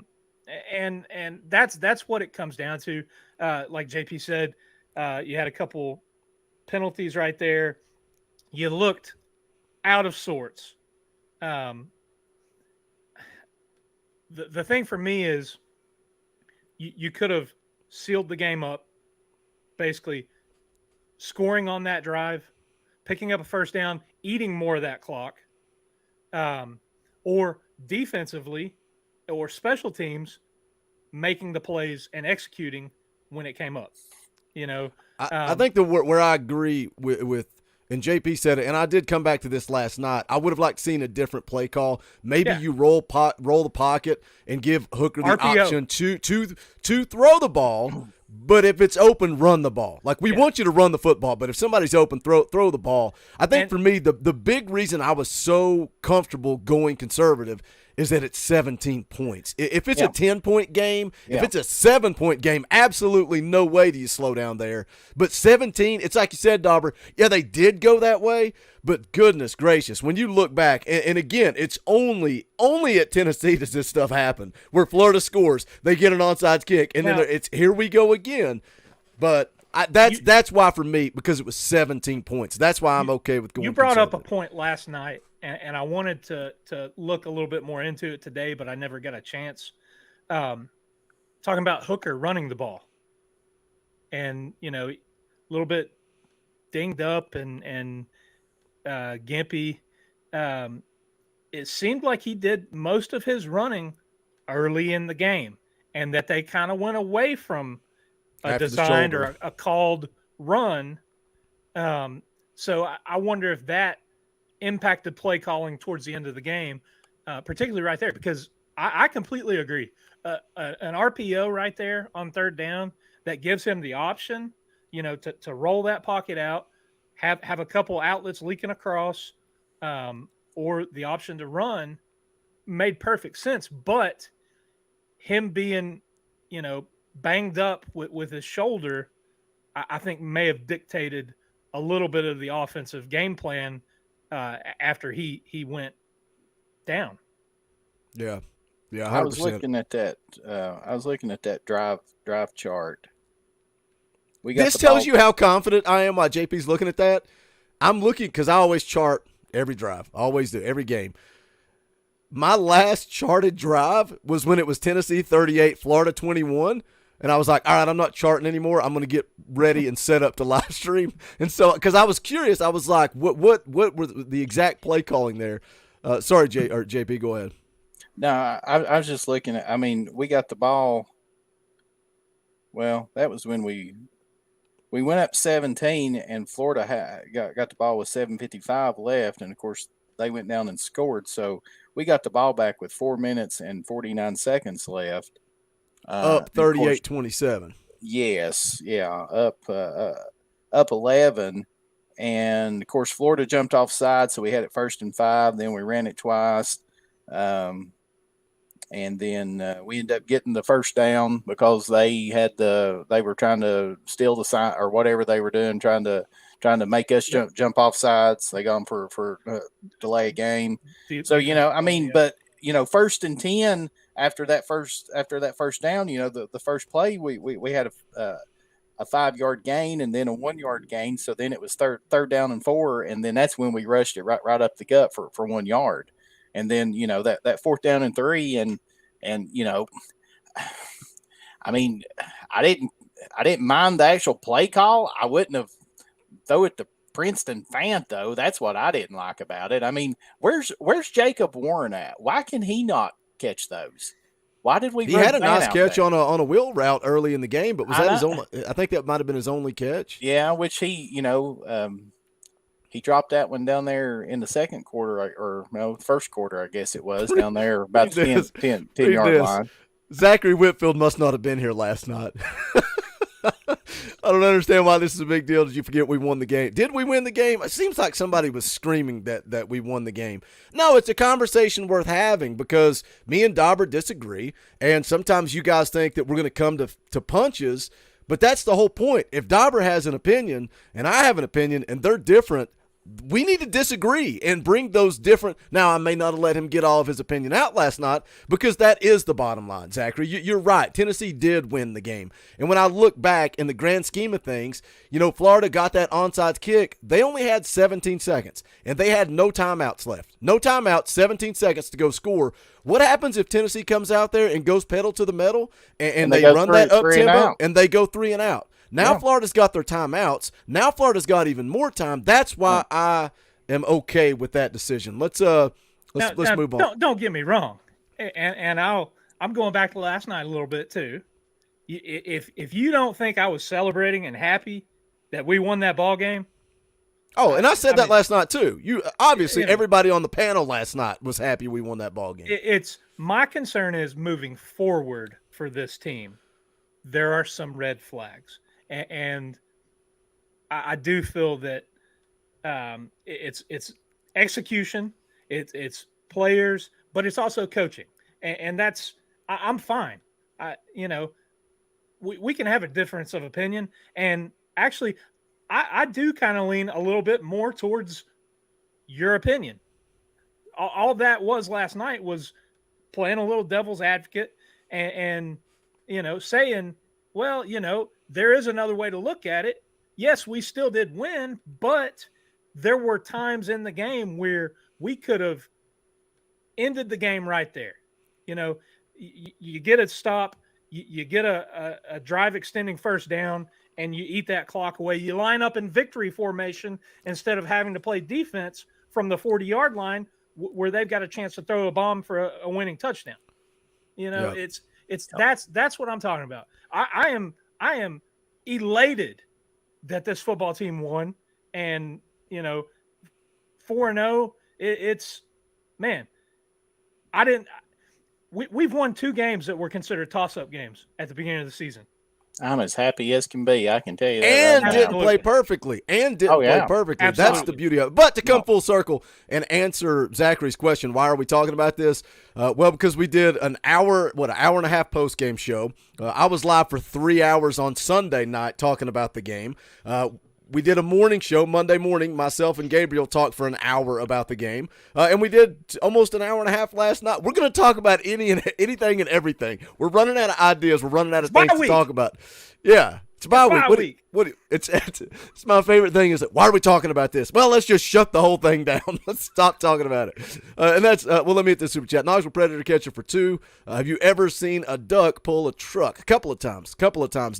And that's what it comes down to. Like JP said, you had a couple penalties right there. You looked out of sorts. The thing for me is you could have sealed the game up, basically scoring on that drive, picking up a first down, eating more of that clock, or defensively or special teams making the plays and executing when it came up. I think where I agree with and JP said it, and I did come back to this last night. I would have liked seen a different play call. Maybe you roll the pocket and give Hooker the RPO. option to throw the ball. But if it's open, run the ball. Like, we want you to run the football, but if somebody's open, throw the ball. I think for me, the big reason I was so comfortable going conservative is that it's 17 points. If it's a 10-point game, if it's a 7-point game, absolutely no way do you slow down there. But 17, it's like you said, Dauber, they did go that way, but goodness gracious, when you look back, and again, it's only at Tennessee does this stuff happen, where Florida scores, they get an onside kick, and then it's here we go again. But that's why for me, because it was 17 points. That's why I'm okay with going You brought up a conservative. point last night, and I wanted to look a little bit more into it today, but I never got a chance. Talking about Hooker running the ball. And, a little bit dinged up and gimpy. It seemed like he did most of his running early in the game, and that they kind of went away from a After the designed shoulder. or a called run. So I wonder if that impacted play calling towards the end of the game, particularly right there, because I completely agree. An RPO right there on third down that gives him the option, to roll that pocket out, have a couple outlets leaking across, or the option to run made perfect sense. But him being, banged up with his shoulder, I think may have dictated a little bit of the offensive game plan after he went down. Yeah. Yeah, 100%. I was looking at that. I was looking at that drive chart. This tells you how confident I am while JP's looking at that. I'm looking because I always chart every drive. I always do, every game. My last charted drive was when it was Tennessee 38, Florida 21. And I was like, all right, I'm not charting anymore. I'm going to get ready and set up to live stream. And so, because I was curious, I was like, what were the exact play calling there? Sorry, JP, go ahead. No, I was just looking at. I mean, we got the ball. Well, that was when we went up 17, and Florida got the ball with 7:55 left, and of course they went down and scored. So we got the ball back with 4 minutes and 49 seconds left. Up 38-27. Yes, yeah, up 11, and of course Florida jumped offside, so we had it 1st and 5. Then we ran it twice, and then we ended up getting the first down because they were trying to steal the sign or whatever they were doing, trying to make us jump off sides. They got them for delay a game. So I mean, but 1st and 10 after that first down, the first play we had a 5-yard gain and then a 1-yard gain. So then it was third down and 4, and then that's when we rushed it right up the gut for 1 yard. And then, that 4th down and 3 and I mean, I didn't mind the actual play call. I wouldn't have throw it to Princeton Fant though. That's what I didn't like about it. I mean, where's Jacob Warren at? Why can he not catch those? Why did we? He had a nice catch on a wheel route early in the game, but was that his only? I think that might have been his only catch. Yeah, which he, he dropped that one down there in the second quarter, or no, first quarter, I guess it was, down there about the 10-yard line. Zachary Whitfield must not have been here last night. I don't understand why this is a big deal. Did you forget we won the game? Did we win the game? It seems like somebody was screaming that we won the game. No, it's a conversation worth having because me and Dauber disagree, and sometimes you guys think that we're going to come to punches, but that's the whole point. If Dauber has an opinion and I have an opinion and they're different, we need to disagree and bring those different. Now, I may not have let him get all of his opinion out last night because that is the bottom line, Zachary. You're right. Tennessee did win the game. And when I look back in the grand scheme of things, Florida got that onside kick. They only had 17 seconds, and they had no timeouts left. No timeouts, 17 seconds to go score. What happens if Tennessee comes out there and goes pedal to the metal and they run that up tempo and they go 3 and out? Now Florida's got their timeouts. Now Florida's got even more time. That's why I am okay with that decision. Let's move on. Don't get me wrong, and I'm going back to last night a little bit too. If you don't think I was celebrating and happy that we won that ball game. Oh, and I said that last night too. You obviously everybody on the panel last night was happy we won that ball game. It's my concern is moving forward for this team. There are some red flags. And I do feel that it's execution, it's players, but it's also coaching, and that's I'm fine. We can have a difference of opinion, and actually, I do kind of lean a little bit more towards your opinion. All that was last night was playing a little devil's advocate and saying, well, there is another way to look at it. Yes, we still did win, but there were times in the game where we could have ended the game right there. You get a stop, you get a drive extending first down, and you eat that clock away. You line up in victory formation instead of having to play defense from the 40-yard line where they've got a chance to throw a bomb for a winning touchdown. You know, Yep. that's what I'm talking about. I am elated that this football team won, and 4-0. It's man. We've won 2 games that were considered toss-up games at the beginning of the season. I'm as happy as can be. I can tell you that. And right didn't now. play perfectly. yeah. Perfectly. That's Absolutely. the beauty of it. But to come full circle and answer Zachary's question, why are we talking about this? Well, because we did an hour and a half post-game show. I was live for 3 hours on Sunday night talking about the game. We did a morning show Monday morning. Myself and Gabriel talked for an hour about the game, and we did almost an hour and a half last night. We're going to talk about anything and everything. We're running out of ideas. We're running out of things to talk about. Yeah, it's bye week. It's my favorite thing is that why are we talking about this? Well, let's just shut the whole thing down. Let's stop talking about it. And that's let me hit this super chat. Knoxville Predator catcher for 2. Have you ever seen a duck pull a truck? A couple of times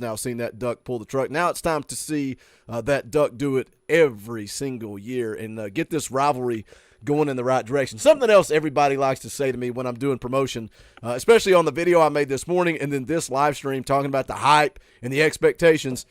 now. I've seen that duck pull the truck. Now it's time to see that duck do it every single year and get this rivalry going in the right direction. Something else everybody likes to say to me when I'm doing promotion, especially on the video I made this morning and then this live stream talking about the hype and the expectations.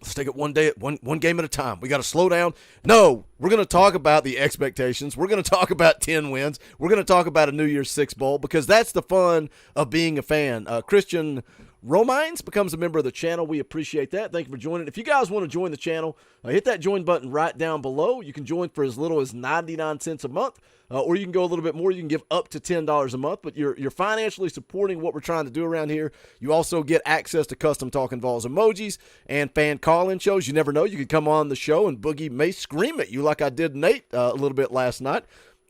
Let's take it one game at a time. We got to slow down. No, we're going to talk about the expectations. We're going to talk about 10 wins. We're going to talk about a New Year's Six Bowl because that's the fun of being a fan. Christian Romines becomes a member of the channel. We appreciate that. Thank you for joining. If you guys want to join the channel, hit that join button right down below. You can join for as little as 99 cents a month, or you can go a little bit more. You can give up to $10 a month, but you're financially supporting what we're trying to do around here. You also get access to custom Talkin VAWLS emojis and fan call-in shows. You never know. You could come on the show and Boogie may scream at you like I did Nate a little bit last night.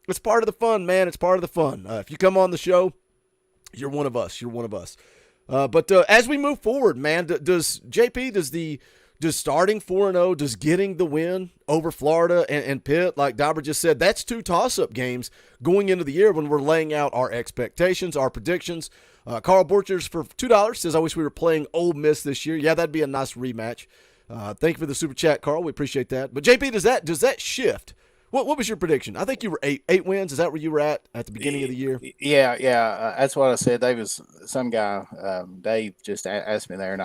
It's part of the fun, man. It's part of the fun. If you come on the show, you're one of us. You're one of us. But as we move forward, man, does starting 4-0, does getting the win over Florida and Pitt, like Dauber just said, that's 2 toss-up games going into the year when we're laying out our expectations, our predictions. Carl Borchers for $2 says, I wish we were playing Ole Miss this year. Yeah, that'd be a nice rematch. Thank you for the super chat, Carl. We appreciate that. But JP, does that shift? What was your prediction? I think you were eight wins. Is that where you were at the beginning of the year? Yeah. That's what I said. Some guy, Dave, just asked me there, and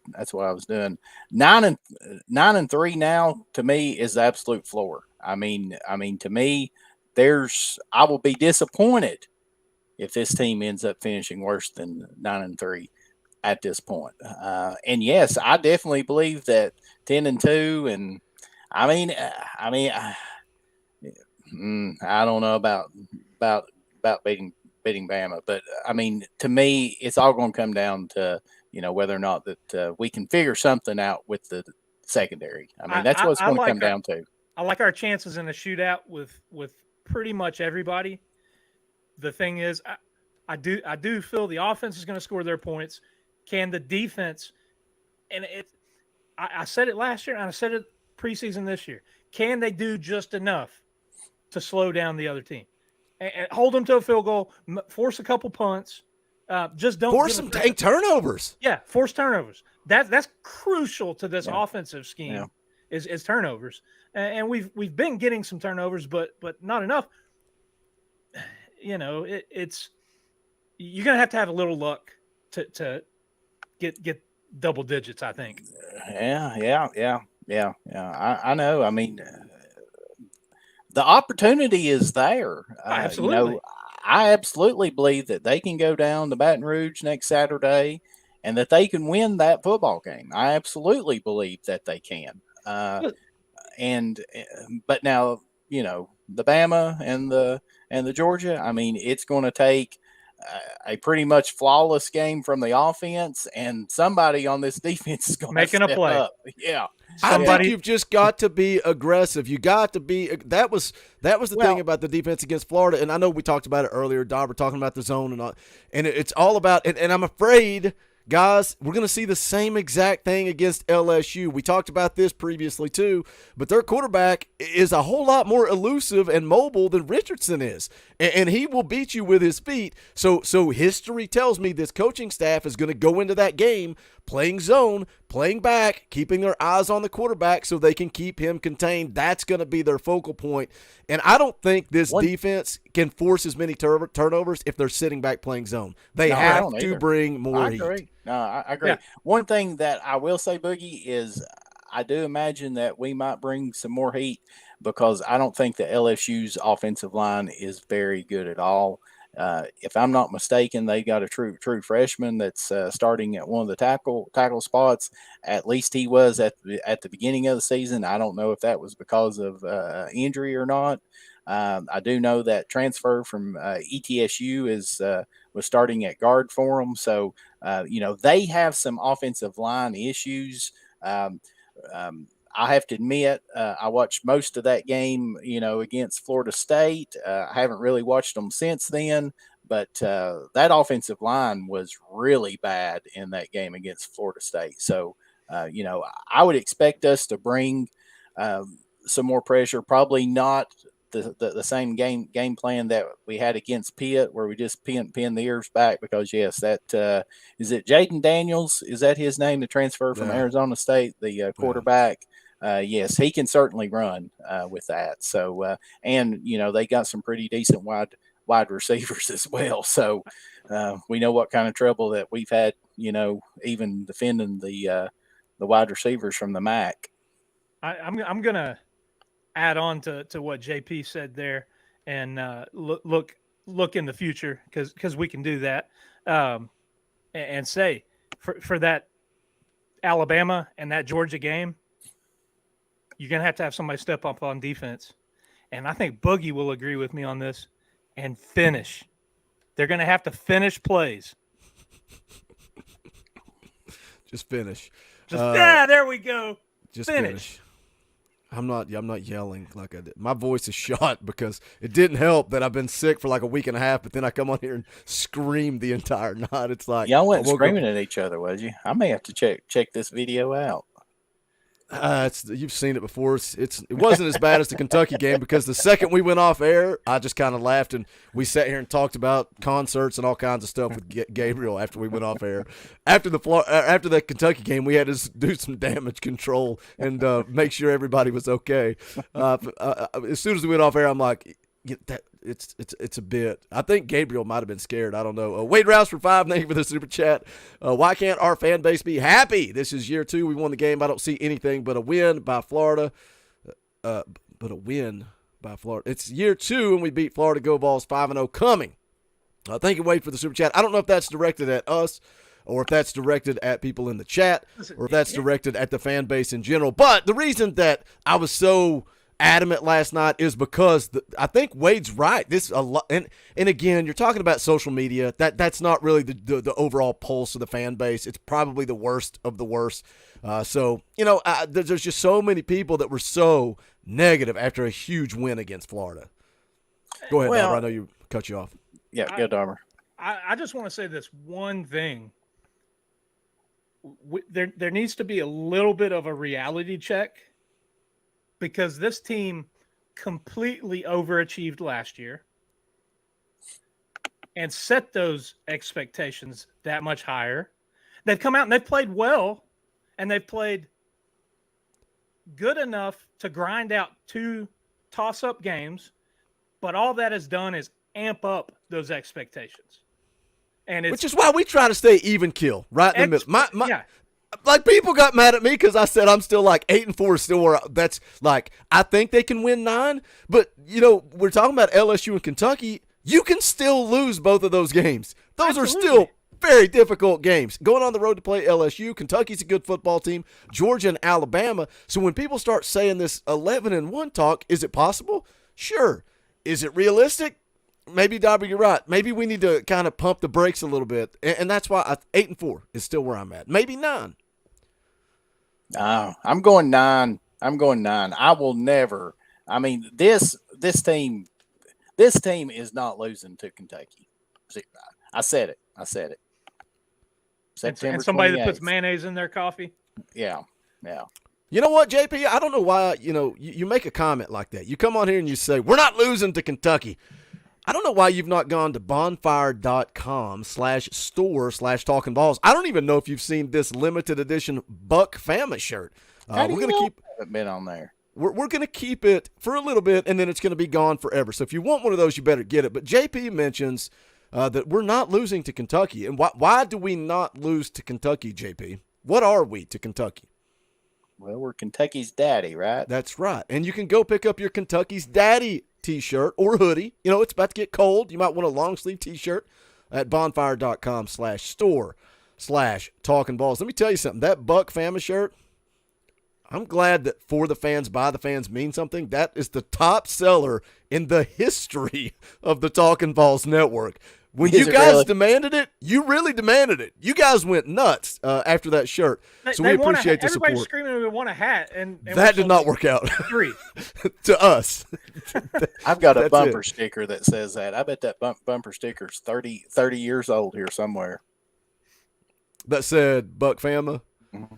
that's what I was doing. 9-3 now to me is the absolute floor. I mean, to me, I will be disappointed if this team ends up finishing worse than 9-3 at this point. And yes, I definitely believe that 10-2, and I don't know about beating Bama, but I mean, to me, it's all going to come down to whether or not that we can figure something out with the secondary. I mean, that's what it's going to come down to. I like our chances in a shootout with pretty much everybody. The thing is, I do feel the offense is going to score their points. Can the defense? And I said it last year, and I said it preseason this year. Can they do just enough to slow down the other team and hold them to a field goal, force a couple punts, just don't force some dang turnovers. Yeah, force turnovers. That's crucial to this offensive scheme is turnovers. And we've been getting some turnovers, but not enough. It's you're gonna have to have a little luck to get double digits, I think. Yeah. I know. I mean, the opportunity is there. Absolutely. I absolutely believe that they can go down to Baton Rouge next Saturday and that they can win that football game. I absolutely believe that they can. But now, the Bama and the Georgia, I mean, it's going to take a pretty much flawless game from the offense, and somebody on this defense is going to making a play. Up. Yeah. I think you've just got to be aggressive. You got to be. That was the thing about the defense against Florida, and I know we talked about it earlier. Dauber talking about the zone and all, and it's all about. And I'm afraid, guys, we're going to see the same exact thing against LSU. We talked about this previously too, but their quarterback is a whole lot more elusive and mobile than Richardson is, and he will beat you with his feet. So history tells me this coaching staff is going to go into that game playing zone, playing back, keeping their eyes on the quarterback so they can keep him contained. That's going to be their focal point. And I don't think this defense can force as many turnovers if they're sitting back playing zone. They have to bring more heat. Agree. No, I agree. Yeah. One thing that I will say, Boogie, is I do imagine that we might bring some more heat because I don't think the LSU's offensive line is very good at all. If I'm not mistaken, they got a true freshman that's starting at one of the tackle spots. At least he was at the beginning of the season. I don't know if that was because of injury or not. I do know that transfer from ETSU was starting at guard for them. So they have some offensive line issues. I have to admit, I watched most of that game, against Florida State. I haven't really watched them since then, but that offensive line was really bad in that game against Florida State. So, I would expect us to bring some more pressure, probably not the same game plan that we had against Pitt, where we just pin the ears back because, yes, that is it Jaden Daniels? Is that his name, the transfer from Arizona State, the quarterback? Yes, he can certainly run with that. So, and they got some pretty decent wide receivers as well. So, we know what kind of trouble that we've had. Even defending the wide receivers from the MAC. I'm gonna add on to what JP said there, and look in the future because we can do that, and say for that Alabama and that Georgia game, you're going to have somebody step up on defense. And I think Boogie will agree with me on this and finish. They're going to have to finish plays. Just finish. There we go. Just finish. I'm not yelling like I did. My voice is shot because it didn't help that I've been sick for like a week and a half, but then I come on here and scream the entire night. It's like y'all went screaming at each other, was you? I may have to check this video out. You've seen it before. It wasn't as bad as the Kentucky game because the second we went off air, I just kind of laughed and we sat here and talked about concerts and all kinds of stuff with Gabriel after we went off air. After the Kentucky game, we had to do some damage control and make sure everybody was okay. As soon as we went off air, I'm like, it's a bit. I think Gabriel might have been scared. I don't know. Wade Rouse for 5. Thank you for the super chat. Why can't our fan base be happy? This is year 2. We won the game. I don't see anything but a win by Florida. It's year 2 and we beat Florida. Go Vols 5-0 coming. Thank you, Wade, for the super chat. I don't know if that's directed at us or if that's directed at people in the chat or if that's directed at the fan base in general. But the reason that I was so adamant last night is because I think Wade's right. This a lot, and again, you're talking about social media. That's not really the overall pulse of the fan base. It's probably the worst of the worst. There's just so many people that were so negative after a huge win against Florida. Go ahead, Dahmer. I know you cut you off. Yeah, go Dahmer. I just want to say this one thing. There needs to be a little bit of a reality check. Because this team completely overachieved last year and set those expectations that much higher. They've come out and they've played well, and they've played good enough to grind out 2 toss-up games, but all that has done is amp up those expectations. Which is why we try to stay even kill, right in the middle. Like, people got mad at me because I said I'm still like 8-4 is still where that's like, I think they can win 9, but we're talking about LSU and Kentucky. You can still lose both of those games. Those are still very difficult games. Going on the road to play LSU, Kentucky's a good football team, Georgia and Alabama. So when people start saying this 11-1 talk, is it possible? Sure. Is it realistic? Maybe, Dobby, you're right. Maybe we need to kind of pump the brakes a little bit, and that's why 8-4 is still where I'm at. Maybe 9. I'm going 9. I will never. I mean, this team is not losing to Kentucky. I said it. September and somebody 28th. that puts mayonnaise in their coffee. Yeah. You know what, JP? I don't know why, you make a comment like that. You come on here and you say, we're not losing to Kentucky. I don't know why you've not gone to bonfire.com/store/Talkin VAWLS. I don't even know if you've seen this limited edition Buck Fama shirt. How do We're you going to know keep. I haven't been on there? We're going to keep it for a little bit, and then it's going to be gone forever. So if you want one of those, you better get it. But JP mentions that we're not losing to Kentucky. And why do we not lose to Kentucky, JP? What are we to Kentucky? Well, we're Kentucky's daddy, right? That's right. And you can go pick up your Kentucky's Daddy t-shirt or hoodie. You know, it's about to get cold. You might want a long sleeve t-shirt at bonfire.com/store/Talkin VAWLS. Let me tell you something. That Buck Fama shirt, I'm glad that for the fans, by the fans means something. That is the top seller in the history of the Talkin VAWLS network. When Is you it guys really? demanded it, you really demanded it. You guys went nuts after that shirt. So we appreciate the Everybody's support. screaming we want a hat, and That did not work out 3. to us. I've got a That's bumper it. sticker that says that. I bet that bumper sticker's 30 years old here somewhere. That said Buck Fama.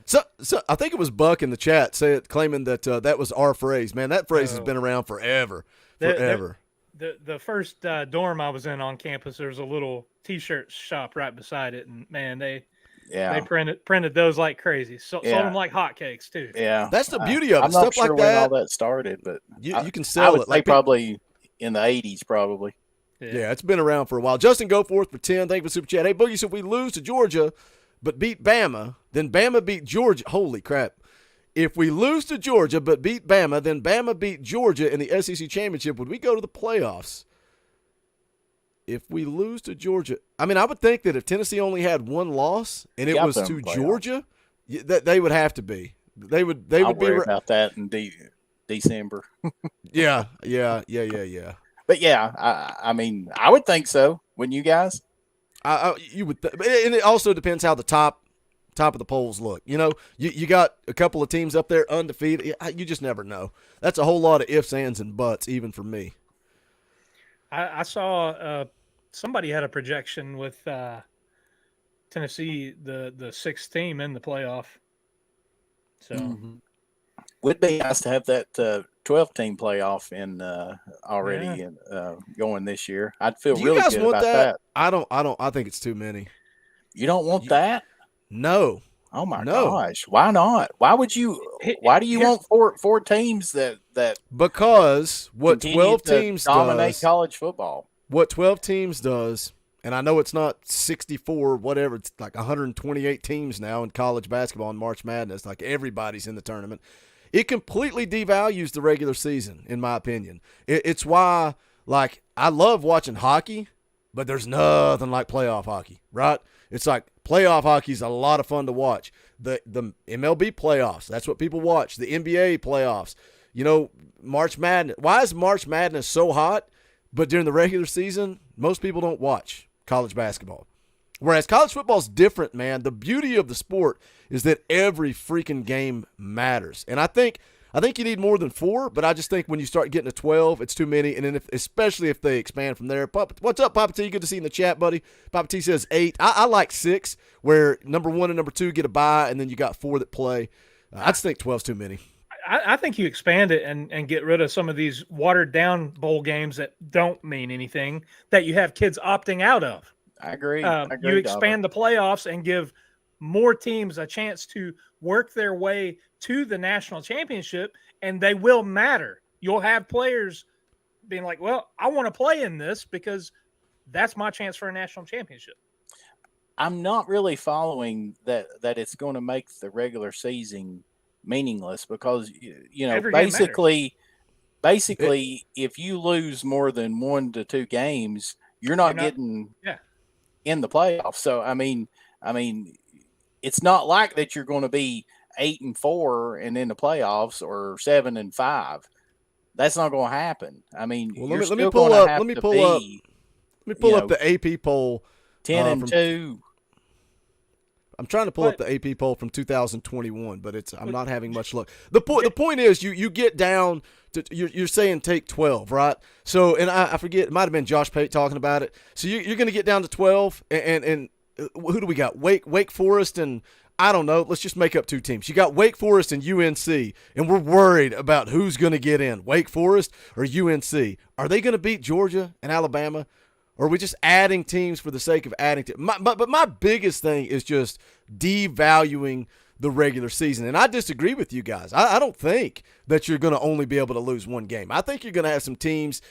So I think it was Buck in the chat claiming that that was our phrase. Man, that phrase has been around forever. Forever. The first dorm I was in on campus, there was a little T-shirt shop right beside it, and man, they printed those like crazy. Sold them like hotcakes too. Yeah, That's the beauty of it. I'm not Stuff sure like when that. all that started, but You can I sell would it. say probably in the 80s, probably. Yeah, it's been around for a while. Justin Goforth for 10. Thank you for Super Chat. Hey, Boogie, so if we lose to Georgia but beat Bama, then Bama beat Georgia. Holy crap. If we lose to Georgia but beat Bama, then Bama beat Georgia in the SEC Championship, would we go to the playoffs? If we lose to Georgia, I mean, I would think that if Tennessee only had one loss and it was to Georgia, that they would have to be. They would be about that in December. Yeah. But yeah, I mean, I would think so. Wouldn't you guys? You would, and it also depends how the top of the polls look. You know, you got a couple of teams up there undefeated. You just never know. That's a whole lot of ifs, ands, and buts, even for me. I saw somebody had a projection with Tennessee, the sixth team in the playoff. So would be nice to have that 12-team playoff in already going this year. I'd feel really good about that. I don't. I think it's too many. You don't want that? No. Oh my gosh! Why not? Why would you? Why do you want four teams that? Because what 12 teams dominate does, college football. What 12 teams does, and I know it's not 64, whatever. It's like 128 teams now in college basketball and March Madness. Like everybody's in the tournament. It completely devalues the regular season, in my opinion. It's why, like, I love watching hockey, but there's nothing like playoff hockey, right? It's like playoff hockey is a lot of fun to watch. The MLB playoffs, that's what people watch. The NBA playoffs. You know, March Madness. Why is March Madness so hot, but during the regular season, most people don't watch college basketball? Whereas college football is different, man. The beauty of the sport is that every freaking game matters. And I think you need more than 4, but I just think when you start getting to 12, it's too many. And then especially if they expand from there. What's up, Papa T? Good to see you in the chat, buddy. Papa T says 8. I like 6, where number 1 and number 2 get a bye, and then you got 4 that play. I just think 12's too many. I think you expand it and get rid of some of these watered-down bowl games that don't mean anything that you have kids opting out of. I agree. You expand the playoffs and give more teams a chance to work their way to the national championship, and they will matter. You'll have players being like, well, I want to play in this because that's my chance for a national championship. I'm not really following that it's going to make the regular season meaningless because, you know, basically, if you lose more than 1 to 2 games, you're not getting in the playoffs. So, I mean, it's not like that you're going to be 8-4 and in the playoffs or 7-5. That's not going to happen. I mean, let me pull up the AP poll. 10-2. I'm trying to pull up the AP poll from 2021, but I'm not having much luck. The point is you get down to you're saying take 12, right? So, and I forget, it might have been Josh Pate talking about it. So you're going to get down to 12, and who do we got? Wake Forest and I don't know. Let's just make up 2 teams. You got Wake Forest and UNC, and we're worried about who's going to get in, Wake Forest or UNC. Are they going to beat Georgia and Alabama? Or are we just adding teams for the sake of adding but my biggest thing is just devaluing the regular season. And I disagree with you guys. I don't think that you're going to only be able to lose 1 game. I think you're going to have some teams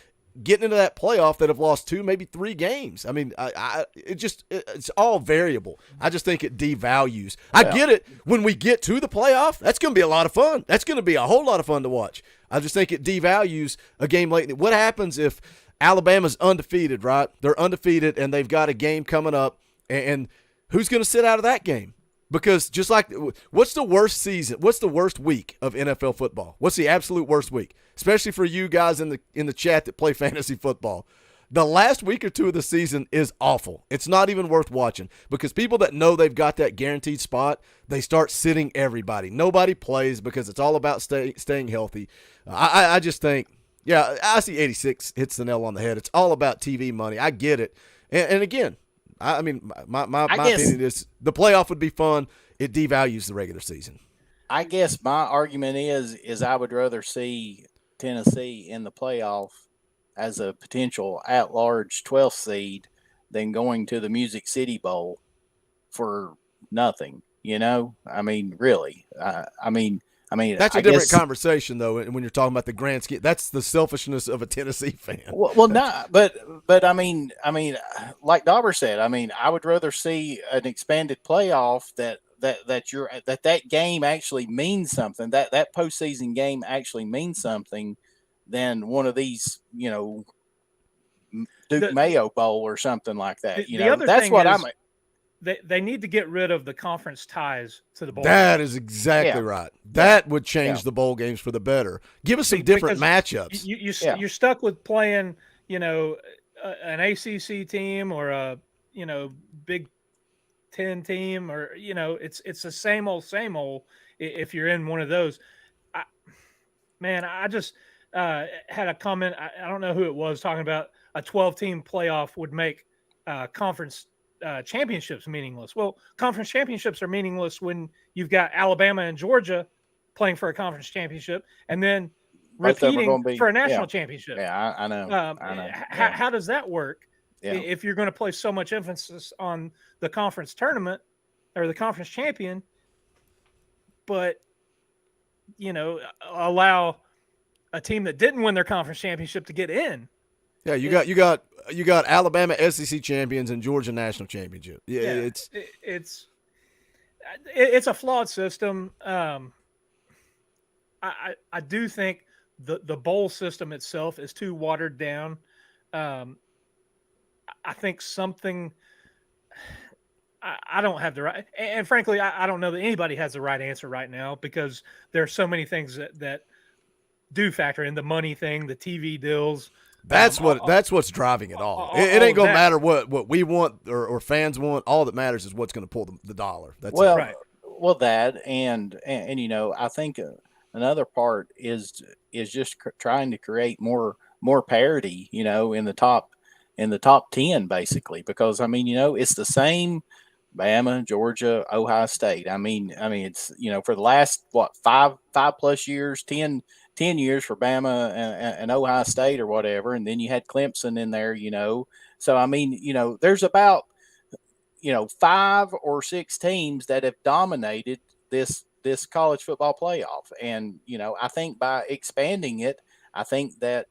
getting into that playoff that have lost 2, maybe 3 games. I mean, it's all variable. I just think it devalues. I get it. When we get to the playoff, that's going to be a lot of fun. That's going to be a whole lot of fun to watch. I just think it devalues a game like that. What happens if Alabama's undefeated, right? They're undefeated, and they've got a game coming up, and who's going to sit out of that game? Because just like, what's the worst season? What's the worst week of NFL football? What's the absolute worst week? Especially for you guys in the chat that play fantasy football. The last week or 2 of the season is awful. It's not even worth watching because people that know they've got that guaranteed spot, they start sitting everybody. Nobody plays because it's all about staying healthy. I just think, yeah, I see 86 hits the nail on the head. It's all about TV money. I get it. And again, I mean, my opinion is the playoff would be fun. It devalues the regular season. I guess my argument is I would rather see Tennessee in the playoff as a potential at-large 12th seed than going to the Music City Bowl for nothing. You know, I mean, really, I mean, that's a different conversation, though. When you're talking about the grand scheme, that's the selfishness of a Tennessee fan. Well, not, but I mean, like Dauber said, I mean, I would rather see an expanded playoff that game actually means something. That postseason game actually means something than one of these, you know, Duke Mayo Bowl or something like that. That's what I'm. They need to get rid of the conference ties to the bowl. That is exactly right. That would change the bowl games for the better. Give us some different matchups. You're stuck with playing, you know, an ACC team or a, you know, Big Ten team, or, you know, it's the same old if you're in one of those. I just had a comment. I don't know who it was talking about a 12-team playoff would make conference championships meaningless. Well, conference championships are meaningless when you've got Alabama and Georgia playing for a conference championship and then repeating for a national championship. Yeah, I know. How does that work if you're going to place so much emphasis on the conference tournament or the conference champion, but, you know, allow a team that didn't win their conference championship to get in? Yeah, you got Alabama SEC champions and Georgia national championship. Yeah, it's a flawed system. I do think the bowl system itself is too watered down. I think something. I don't have the right, and frankly, I don't know that anybody has the right answer right now because there are so many things that do factor in: the money thing, the TV deals. That's what's driving it all. It ain't gonna matter what we want or fans want. All that matters is what's gonna pull the dollar. That's right. Well, that and you know, I think another part is just trying to create more parity. You know, in the top 10 basically, because I mean, you know, it's the same. Bama, Georgia, Ohio State. I mean, it's, you know, for the last five plus years, 10 years for Bama and Ohio State or whatever. And then you had Clemson in there, you know. So, I mean, you know, there's about, you know, 5 or 6 teams that have dominated this college football playoff. And, you know, I think by expanding it, I think that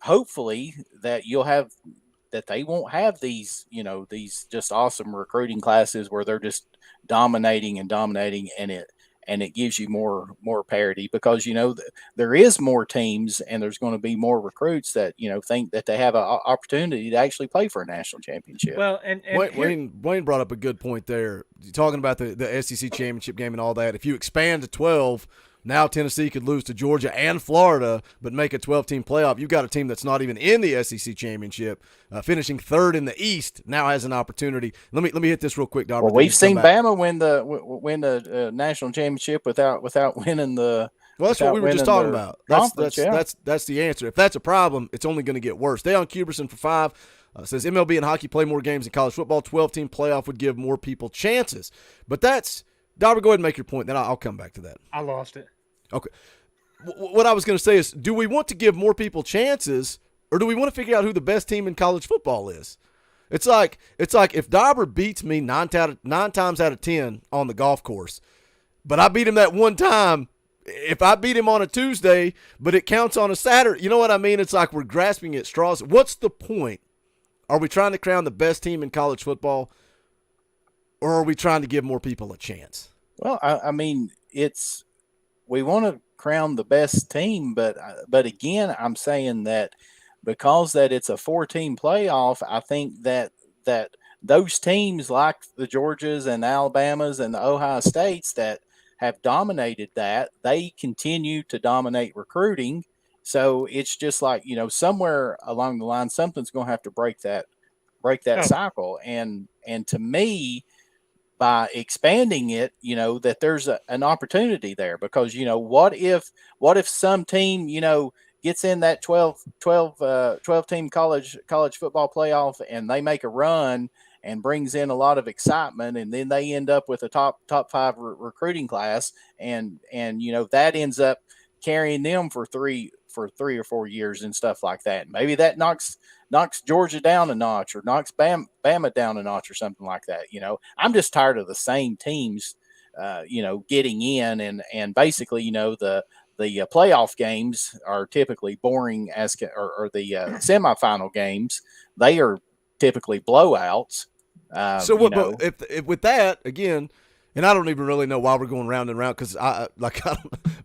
hopefully that that they won't have these, you know, these just awesome recruiting classes where they're just dominating and it gives you more parity because, you know, there is more teams and there's going to be more recruits that, you know, think that they have an opportunity to actually play for a national championship. Well, and Wayne brought up a good point there. You're talking about the SEC championship game and all that. If you expand to 12, now Tennessee could lose to Georgia and Florida, but make a 12-team playoff. You've got a team that's not even in the SEC championship, finishing 3rd in the East. Now has an opportunity. Let me hit this real quick, Dobber. Well, we've seen Bama win the national championship without winning the. Well, that's what we were just talking about. That's the answer. If that's a problem, it's only going to get worse. Deon Cuberson for 5 says MLB and hockey play more games than college football. 12-team playoff would give more people chances, but that's Dauber, go ahead and make your point. Then I'll come back to that. I lost it. Okay. What I was going to say is, do we want to give more people chances, or do we want to figure out who the best team in college football is? It's like if Dauber beats me nine times out of 10 on the golf course, but I beat him that one time. If I beat him on a Tuesday, but it counts on a Saturday, you know what I mean? It's like we're grasping at straws. What's the point? Are we trying to crown the best team in college football, or are we trying to give more people a chance? Well, I mean, we want to crown the best team, but again, I'm saying that because that it's a 4-team playoff, I think that those teams like the Georgias and Alabamas and the Ohio States that have dominated that, they continue to dominate recruiting. So it's just like, somewhere along the line, something's going to have to break that cycle. And to me, by expanding it, that there's an opportunity there, because, what if some team, gets in that 12 team college football playoff and they make a run and brings in a lot of excitement, and then they end up with a top 5 recruiting class, and that ends up carrying them for 3 or 4 years and stuff like that. Maybe that knocks Georgia down a notch, or knocks Bama down a notch, or something like that. I'm just tired of the same teams, getting in, and basically, the playoff games are typically boring or the semifinal games, they are typically blowouts. So if with that again, and I don't even really know why we're going round and round, because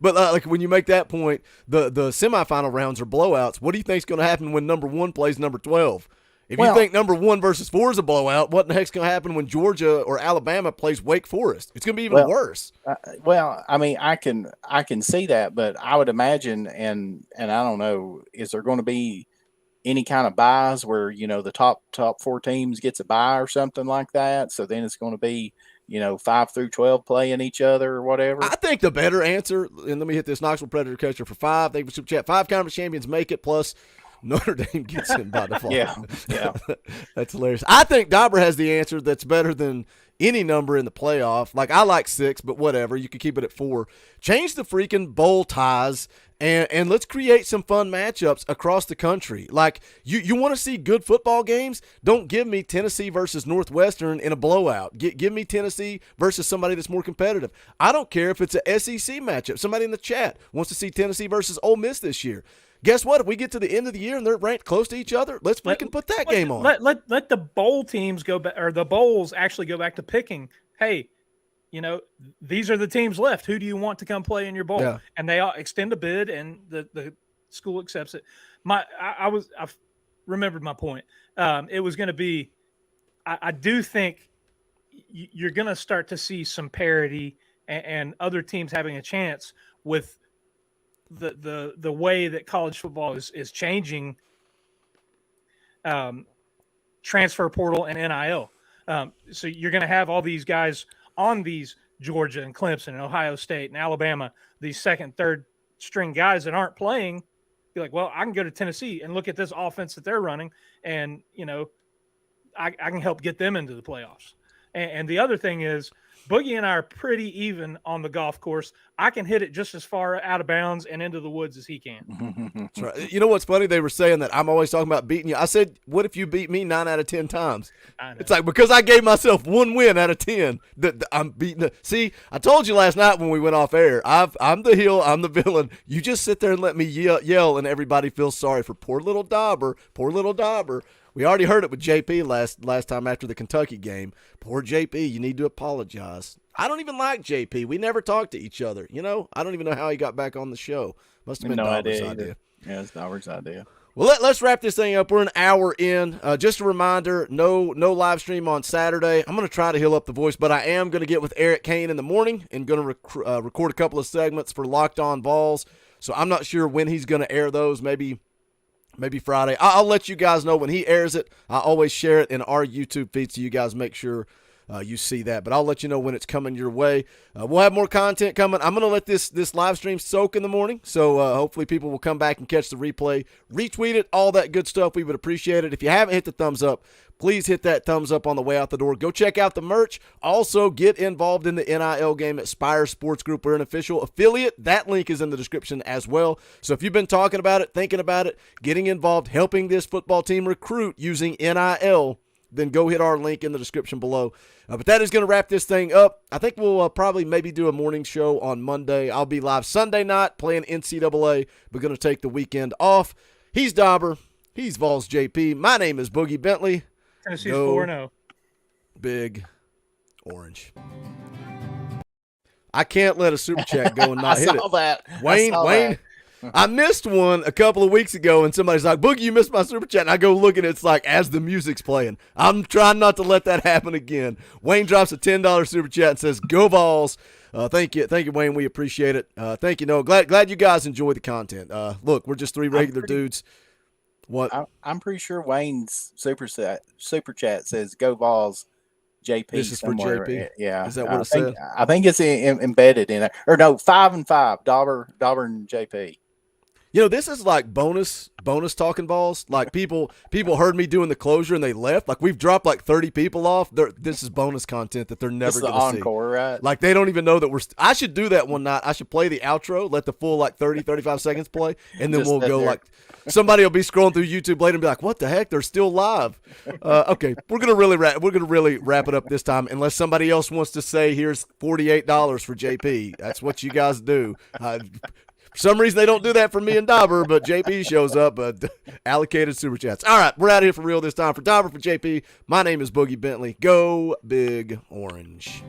but when you make that point, the semifinal rounds are blowouts. What do you think is going to happen when number 1 plays number 12? If you think number 1 versus 4 is a blowout, what the heck's going to happen when Georgia or Alabama plays Wake Forest? It's going to be even worse. I mean, I can see that, but I would imagine, and I don't know, is there going to be any kind of buys where, the top 4 teams gets a bye or something like that? So then it's going to be, 5 through 12 playing each other or whatever. I think the better answer, and let me hit this Knoxville Predator catcher for 5. They should chat 5 conference champions make it, plus Notre Dame gets in by default. Yeah. That's hilarious. I think Dauber has the answer that's better than any number in the playoff. Like, I like 6, but whatever. You can keep it at 4. Change the freaking bowl ties, and let's create some fun matchups across the country. Like, you want to see good football games? Don't give me Tennessee versus Northwestern in a blowout. Give me Tennessee versus somebody that's more competitive. I don't care if it's a SEC matchup. Somebody in the chat wants to see Tennessee versus Ole Miss this year. Guess what? If we get to the end of the year and they're ranked close to each other, let's freaking put that game on. Let the bowl teams go back, or the bowls actually go back to picking. Hey, these are the teams left. Who do you want to come play in your bowl? Yeah. And they all extend a bid, and the school accepts it. I remembered my point. It was going to be, I do think you're going to start to see some parity and other teams having a chance with the way that college football is changing, transfer portal and NIL. So you're going to have all these guys on these Georgia and Clemson and Ohio State and Alabama, these second, third string guys that aren't playing. Be like, well, I can go to Tennessee and look at this offense that they're running, and I can help get them into the playoffs. And the other thing is, Boogie and I are pretty even on the golf course. I can hit it just as far out of bounds and into the woods as he can. That's right. You know what's funny? They were saying that I'm always talking about beating you. I said, what if you beat me 9 out of 10 times? It's like, because I gave myself 1 win out of 10 that I'm beating. See, I told you last night when we went off air, I'm the heel, I'm the villain. You just sit there and let me yell, and everybody feels sorry for poor little Dauber. Poor little Dauber. We already heard it with JP last time after the Kentucky game. Poor JP, you need to apologize. I don't even like JP. We never talked to each other. I don't even know how he got back on the show. Must have been Dauber's idea. Yeah, it's Dauber's idea. Well, let's wrap this thing up. We're an hour in. Just a reminder, no live stream on Saturday. I'm going to try to heal up the voice, but I am going to get with Eric Kane in the morning and going to record a couple of segments for Locked On Vols. So I'm not sure when he's going to air those. Maybe Friday. I'll let you guys know when he airs it. I always share it in our YouTube feed, so you guys make sure you see that. But I'll let you know when it's coming your way. We'll have more content coming. I'm going to let this live stream soak in the morning, so hopefully people will come back and catch the replay, retweet it, all that good stuff. We would appreciate it. If you haven't hit the thumbs up, please hit that thumbs up on the way out the door. Go check out the merch. Also, get involved in the NIL game at Spire Sports Group. We're an official affiliate. That link is in the description as well. So if you've been talking about it, thinking about it, getting involved, helping this football team recruit using NIL, then go hit our link in the description below. But that is going to wrap this thing up. I think we'll probably maybe do a morning show on Monday. I'll be live Sunday night playing NCAA. We're going to take the weekend off. He's Dauber. He's Vols JP. My name is Boogie Bentley. Tennessee's 4-0. Big Orange. I can't let a super chat go and not hit it. Wayne, I missed one a couple of weeks ago, and somebody's like, Boogie, you missed my super chat. And I go look, and it's like as the music's playing. I'm trying not to let that happen again. Wayne drops a $10 super chat and says, go Vols. Thank you, Wayne. We appreciate it. Thank you, Noah. Glad you guys enjoy the content. Look, we're just three regular dudes. What? I'm pretty sure Wayne's super chat says "Go Vols." JP. This is somewhere. for JP. Yeah, is that what it said? I think it's embedded in it. Or no, 5 and 5. Dauber and JP. You know, this is like bonus Talkin Vols. Like people heard me doing the closure and they left. Like we've dropped like 30 people off. This is bonus content that they're never going to see. Encore, right? Like they don't even know that I should do that one night. I should play the outro, let the full like 30, 35 seconds play, and then we'll go like somebody will be scrolling through YouTube later and be like, "What the heck? They're still live." Okay, we're gonna really wrap it up this time. Unless somebody else wants to say, "Here's $48 for JP." That's what you guys do. For some reason, they don't do that for me and Dauber, but JP shows up, allocated super chats. All right, we're out of here for real this time. For Dauber, for JP, my name is Boogie Bentley. Go Big Orange.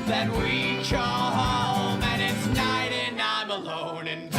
That we call home, and it's night and I'm alone and